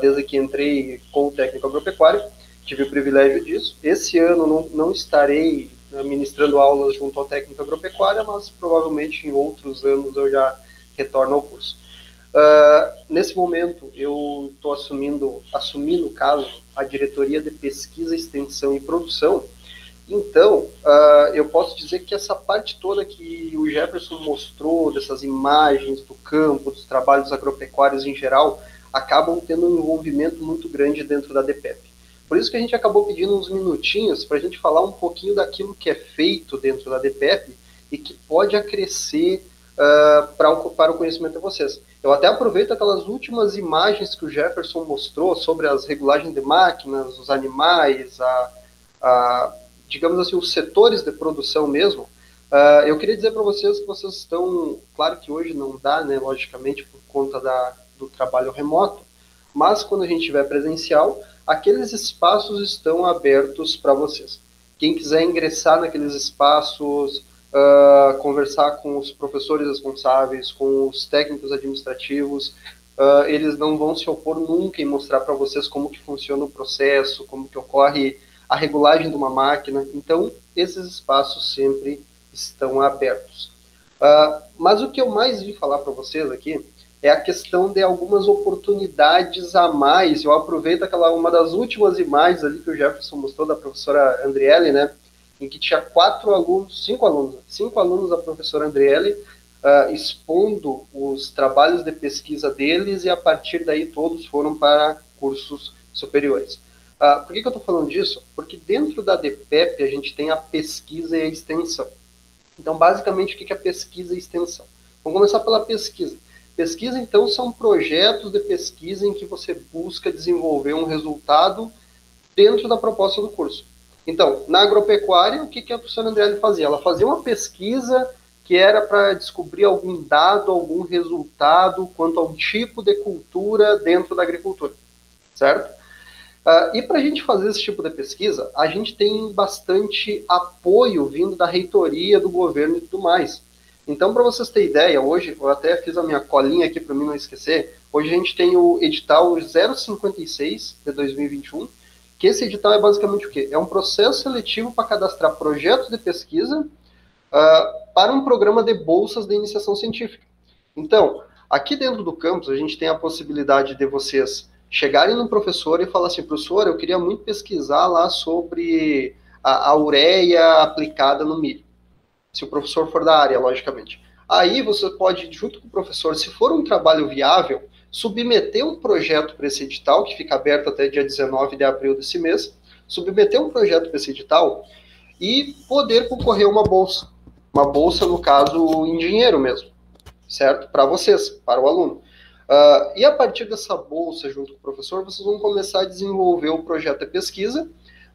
desde que entrei com o técnico agropecuário, tive o privilégio disso. Esse ano não estarei ministrando aulas junto ao técnico agropecuário, mas provavelmente em outros anos eu já retorno ao curso. Nesse momento, eu estou assumindo, no caso, a diretoria de pesquisa, extensão e produção. Então, eu posso dizer que essa parte toda que o Jefferson mostrou, dessas imagens do campo, dos trabalhos agropecuários em geral, acabam tendo um envolvimento muito grande dentro da DPEP. Por isso que a gente acabou pedindo uns minutinhos para a gente falar um pouquinho daquilo que é feito dentro da DPEP e que pode acrescer para o conhecimento de vocês. Eu até aproveito aquelas últimas imagens que o Jefferson mostrou sobre as regulagens de máquinas, os animais, digamos assim, os setores de produção mesmo. Eu queria dizer para vocês que vocês estão, claro que hoje não dá, né, logicamente, por conta do trabalho remoto, mas quando a gente estiver presencial, aqueles espaços estão abertos para vocês. Quem quiser ingressar naqueles espaços, conversar com os professores responsáveis, com os técnicos administrativos, eles não vão se opor nunca em mostrar para vocês como que funciona o processo, como que ocorre a regulagem de uma máquina. Então, esses espaços sempre estão abertos. Mas o que eu mais vim falar para vocês aqui é a questão de algumas oportunidades a mais. Eu aproveito uma das últimas imagens ali que o Jefferson mostrou, da professora Andriele, né, em que tinha cinco alunos da professora Andriele, expondo os trabalhos de pesquisa deles, e a partir daí todos foram para cursos superiores. Por que eu estou falando disso? Porque dentro da DPEP a gente tem a pesquisa e a extensão. Então, basicamente, o que é pesquisa e extensão? Vamos começar pela pesquisa. Pesquisa, então, são projetos de pesquisa em que você busca desenvolver um resultado dentro da proposta do curso. Então, na agropecuária, o que a professora Andriele fazia? Ela fazia uma pesquisa que era para descobrir algum dado, algum resultado quanto a um tipo de cultura dentro da agricultura, certo? E para a gente fazer esse tipo de pesquisa, a gente tem bastante apoio vindo da reitoria, do governo e tudo mais. Então, para vocês terem ideia, hoje, eu até fiz a minha colinha aqui para mim não esquecer, hoje a gente tem o edital 056 de 2021, que esse edital é basicamente o quê? É um processo seletivo para cadastrar projetos de pesquisa para um programa de bolsas de iniciação científica. Então, aqui dentro do campus, a gente tem a possibilidade de vocês chegarem no professor e falar assim: professor, eu queria muito pesquisar lá sobre a ureia aplicada no milho. Se o professor for da área, logicamente. Aí você pode, junto com o professor, se for um trabalho viável, submeter um projeto para esse edital, que fica aberto até dia 19 de abril desse mês, submeter um projeto para esse edital e poder concorrer a uma bolsa. Uma bolsa, no caso, em dinheiro mesmo, certo? Para vocês, para o aluno. E a partir dessa bolsa, junto com o professor, vocês vão começar a desenvolver o projeto de pesquisa.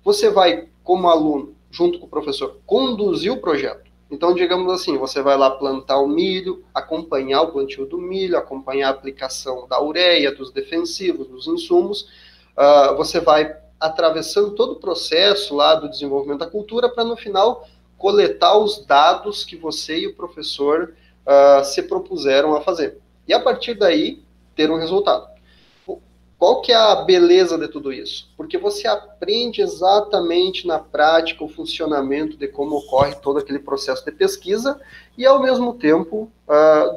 Você vai, como aluno, junto com o professor, conduzir o projeto. Então, digamos assim, você vai lá plantar o milho, acompanhar o plantio do milho, acompanhar a aplicação da ureia, dos defensivos, dos insumos. Você vai atravessando todo o processo lá do desenvolvimento da cultura para, no final, coletar os dados que você e o professor se propuseram a fazer. E a partir daí, ter um resultado. Qual que é a beleza de tudo isso? Porque você aprende exatamente na prática o funcionamento de como ocorre todo aquele processo de pesquisa e, ao mesmo tempo,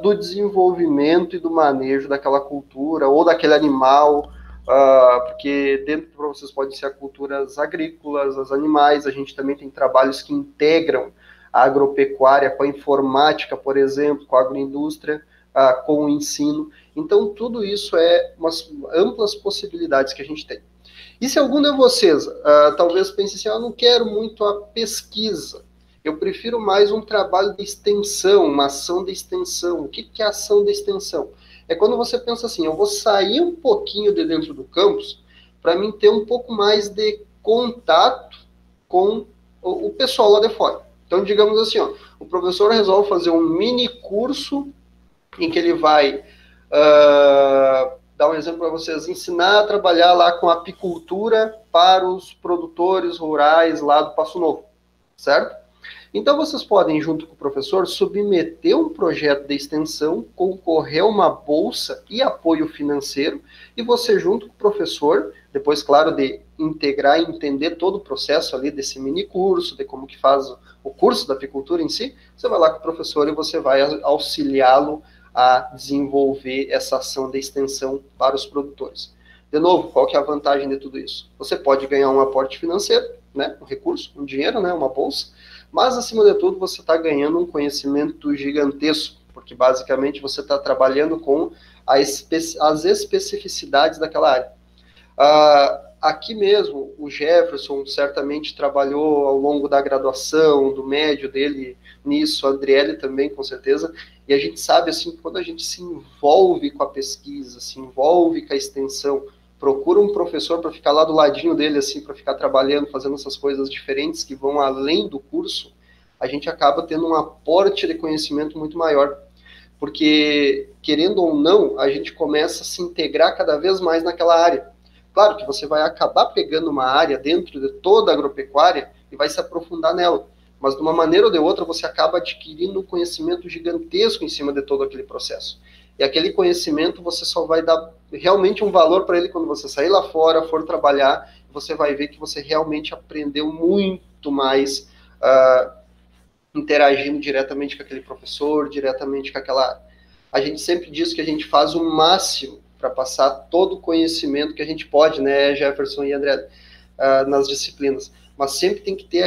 do desenvolvimento e do manejo daquela cultura ou daquele animal, porque dentro de vocês podem ser culturas agrícolas, as animais, a gente também tem trabalhos que integram a agropecuária com a informática, por exemplo, com a agroindústria, com o ensino. Então, tudo isso é umas amplas possibilidades que a gente tem. E se algum de vocês talvez pense assim, eu não quero muito a pesquisa, eu prefiro mais um trabalho de extensão, uma ação de extensão. O que é ação de extensão? É quando você pensa assim, eu vou sair um pouquinho de dentro do campus para mim ter um pouco mais de contato com o pessoal lá de fora. Então, digamos assim, ó, o professor resolve fazer um mini curso em que ele vai dar um exemplo para vocês, ensinar a trabalhar lá com apicultura para os produtores rurais lá do Passo Novo, certo? Então, vocês podem, junto com o professor, submeter um projeto de extensão, concorrer a uma bolsa e apoio financeiro, e você, junto com o professor, depois, claro, de integrar e entender todo o processo ali desse mini curso, de como que faz o curso da apicultura em si, você vai lá com o professor e você vai auxiliá-lo a desenvolver essa ação de extensão para os produtores. De novo, qual que é a vantagem de tudo isso? Você pode ganhar um aporte financeiro, né, um recurso, um dinheiro, né, uma bolsa, mas, acima de tudo, você está ganhando um conhecimento gigantesco, porque, basicamente, você está trabalhando com as especificidades daquela área. Aqui mesmo, o Jefferson certamente trabalhou ao longo da graduação, do médio dele nisso, a Andriele também, com certeza, e a gente sabe, assim, quando a gente se envolve com a pesquisa, se envolve com a extensão, procura um professor para ficar lá do ladinho dele, assim, para ficar trabalhando, fazendo essas coisas diferentes que vão além do curso, a gente acaba tendo um aporte de conhecimento muito maior. Porque, querendo ou não, a gente começa a se integrar cada vez mais naquela área. Claro que você vai acabar pegando uma área dentro de toda a agropecuária e vai se aprofundar nela. Mas, de uma maneira ou de outra, você acaba adquirindo um conhecimento gigantesco em cima de todo aquele processo. E aquele conhecimento você só vai dar realmente um valor para ele quando você sair lá fora, for trabalhar, você vai ver que você realmente aprendeu muito mais interagindo diretamente com aquele professor, diretamente com aquela... A gente sempre diz que a gente faz o máximo para passar todo o conhecimento que a gente pode, né, Jefferson e André, nas disciplinas. Mas sempre tem que ter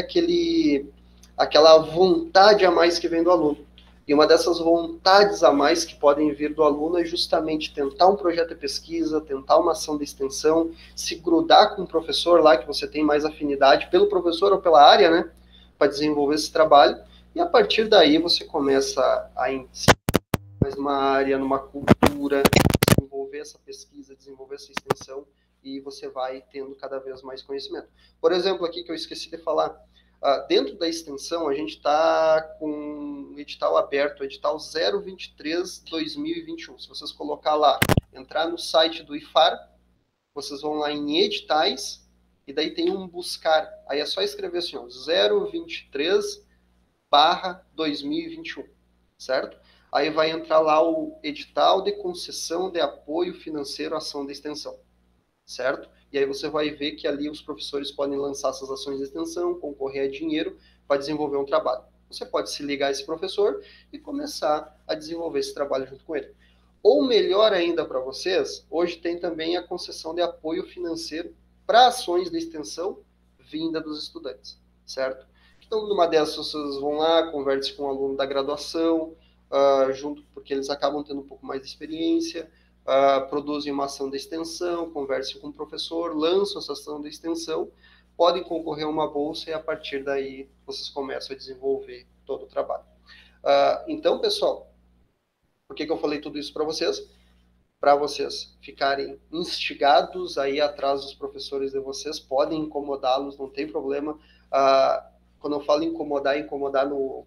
aquela vontade a mais que vem do aluno. E uma dessas vontades a mais que podem vir do aluno é justamente tentar um projeto de pesquisa, tentar uma ação de extensão, se grudar com um professor lá que você tem mais afinidade, pelo professor ou pela área, né, para desenvolver esse trabalho. E a partir daí você começa a ensinar mais uma área, numa cultura, desenvolver essa pesquisa, desenvolver essa extensão, e você vai tendo cada vez mais conhecimento. Por exemplo, aqui que eu esqueci de falar, dentro da extensão, a gente está com o edital aberto, o edital 023-2021. Se vocês colocar lá, entrar no site do IFAR, vocês vão lá em editais, e daí tem um buscar. Aí é só escrever assim, ó, 023/2021, certo? Aí vai entrar lá o edital de concessão de apoio financeiro à ação de extensão, certo? E aí você vai ver que ali os professores podem lançar essas ações de extensão, concorrer a dinheiro para desenvolver um trabalho. Você pode se ligar a esse professor e começar a desenvolver esse trabalho junto com ele. Ou melhor ainda para vocês, hoje tem também a concessão de apoio financeiro para ações de extensão vinda dos estudantes, certo? Então, numa dessas, vocês vão lá, conversem com o aluno da graduação, junto, porque eles acabam tendo um pouco mais de experiência, produzem uma ação de extensão, conversem com o professor, lançam essa ação de extensão, podem concorrer a uma bolsa e a partir daí vocês começam a desenvolver todo o trabalho. Então, pessoal, por que eu falei tudo isso para vocês? Para vocês ficarem instigados aí atrás dos professores de vocês, podem incomodá-los, não tem problema. Quando eu falo incomodar no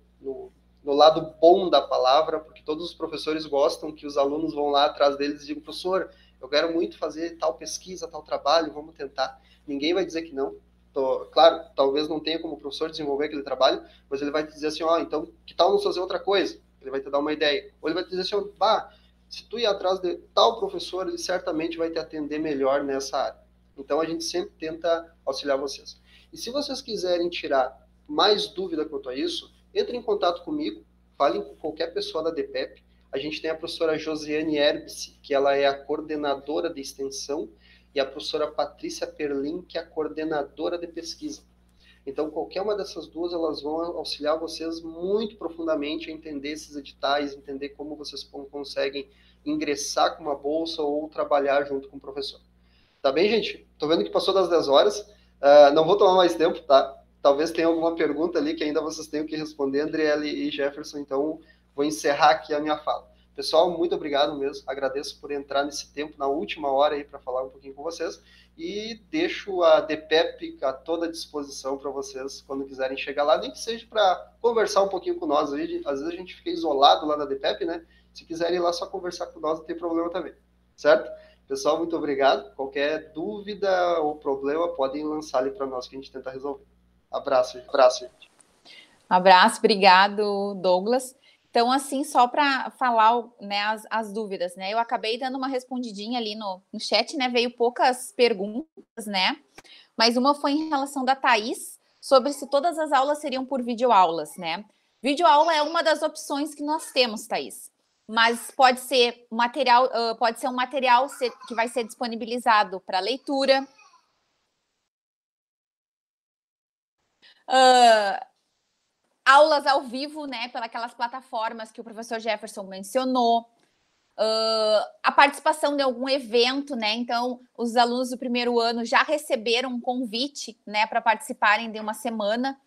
lado bom da palavra, porque todos os professores gostam que os alunos vão lá atrás deles e digam, professor, eu quero muito fazer tal pesquisa, tal trabalho, vamos tentar. Ninguém vai dizer que não. Claro, talvez não tenha como o professor desenvolver aquele trabalho, mas ele vai te dizer assim, então, que tal não fazer outra coisa? Ele vai te dar uma ideia. Ou ele vai te dizer assim, se tu ir atrás de tal professor, ele certamente vai te atender melhor nessa área. Então, a gente sempre tenta auxiliar vocês. E se vocês quiserem tirar mais dúvida quanto a isso, entre em contato comigo, falem com qualquer pessoa da DPEP. A gente tem a professora Josiane Herbst, que ela é a coordenadora de extensão, e a professora Patrícia Perlin, que é a coordenadora de pesquisa. Então, qualquer uma dessas duas, elas vão auxiliar vocês muito profundamente a entender esses editais, entender como vocês conseguem ingressar com uma bolsa ou trabalhar junto com o professor. Tá bem, gente? Tô vendo que passou das 10 horas. Não vou tomar mais tempo, tá? Talvez tenha alguma pergunta ali que ainda vocês tenham que responder, Andriele e Jefferson, então vou encerrar aqui a minha fala. Pessoal, muito obrigado mesmo, agradeço por entrar nesse tempo, na última hora aí, para falar um pouquinho com vocês, e deixo a DPEP a toda disposição para vocês, quando quiserem chegar lá, nem que seja para conversar um pouquinho com nós, às vezes a gente fica isolado lá na DPEP, né? Se quiserem ir lá só conversar com nós, não tem problema também, certo? Pessoal, muito obrigado, qualquer dúvida ou problema, podem lançar ali para nós, que a gente tenta resolver. Abraço, gente. Abraço, obrigado, Douglas. Então, assim, só para falar, né, as dúvidas, né? Eu acabei dando uma respondidinha ali no chat, né? Veio poucas perguntas, né? Mas uma foi em relação da Thaís, sobre se todas as aulas seriam por videoaulas, né? Videoaula é uma das opções que nós temos, Thaís. Mas pode ser um material que vai ser disponibilizado para leitura. Aulas ao vivo, né, pelas plataformas que o professor Jefferson mencionou, a participação de algum evento, né, então os alunos do primeiro ano já receberam um convite, né, para participarem de uma semana,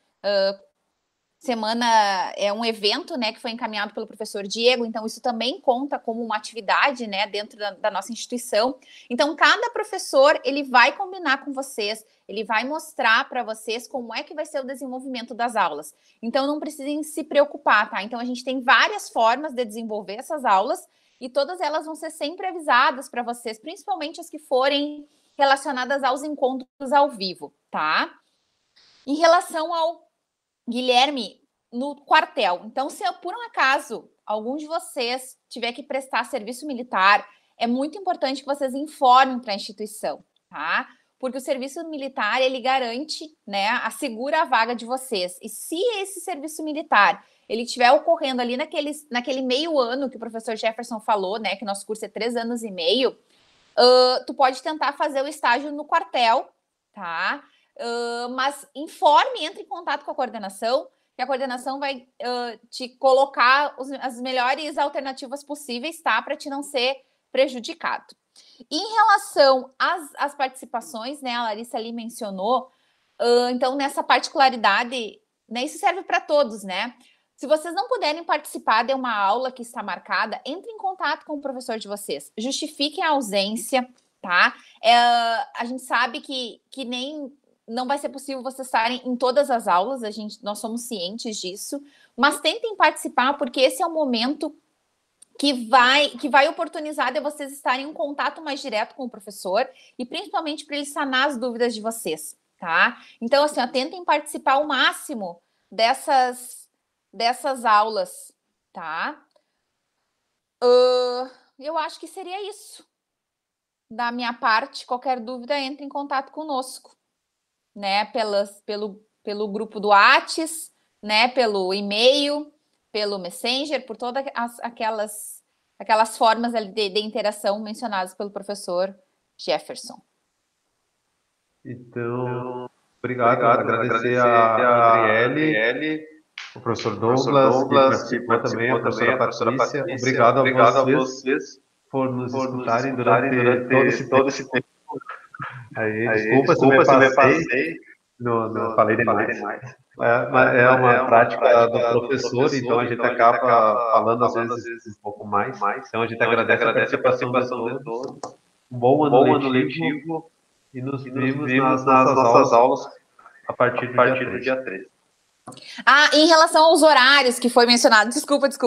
é um evento, né, que foi encaminhado pelo professor Diego, então isso também conta como uma atividade, né, dentro da nossa instituição. Então, cada professor, ele vai combinar com vocês, ele vai mostrar para vocês como é que vai ser o desenvolvimento das aulas. Então, não precisem se preocupar, tá? Então, a gente tem várias formas de desenvolver essas aulas e todas elas vão ser sempre avisadas para vocês, principalmente as que forem relacionadas aos encontros ao vivo, tá? Em relação ao Guilherme, no quartel. Então, se por um acaso algum de vocês tiver que prestar serviço militar, é muito importante que vocês informem para a instituição, tá? Porque o serviço militar, ele garante, né, assegura a vaga de vocês. E se esse serviço militar, ele estiver ocorrendo ali naquele meio ano que o professor Jefferson falou, né, que nosso curso é 3 anos e meio, tu pode tentar fazer o estágio no quartel, tá? Mas informe, entre em contato com a coordenação, que a coordenação vai te colocar as melhores alternativas possíveis, tá? Para te não ser prejudicado. Em relação às participações, né? A Larissa ali mencionou, então, nessa particularidade, né? Isso serve para todos, né? Se vocês não puderem participar de uma aula que está marcada, entre em contato com o professor de vocês. Justifiquem a ausência, tá? A gente sabe que não vai ser possível vocês estarem em todas as aulas, nós somos cientes disso, mas tentem participar, porque esse é o momento que vai oportunizar de vocês estarem em contato mais direto com o professor e principalmente para ele sanar as dúvidas de vocês, tá? Então, assim, tentem participar ao máximo dessas aulas, tá? Eu acho que seria isso. Da minha parte, qualquer dúvida, entre em contato conosco, né, pelo grupo do Whats, né, pelo e-mail, pelo Messenger, por todas aquelas formas de interação mencionadas pelo professor Jefferson. Então, obrigado. Agradecer a Andriele, o professor Douglas, que participou também, a professora Patrícia. Obrigado a vocês por nos escutarem durante todo esse tempo. Aí, desculpa se eu me passei, não falei demais. É uma prática do professor, então a gente acaba falando às vezes um pouco mais. Então a gente agradece a participação de todos. Um bom ano letivo e nos vemos nas nossas aulas a partir do dia 3. Em relação aos horários que foi mencionado, desculpa.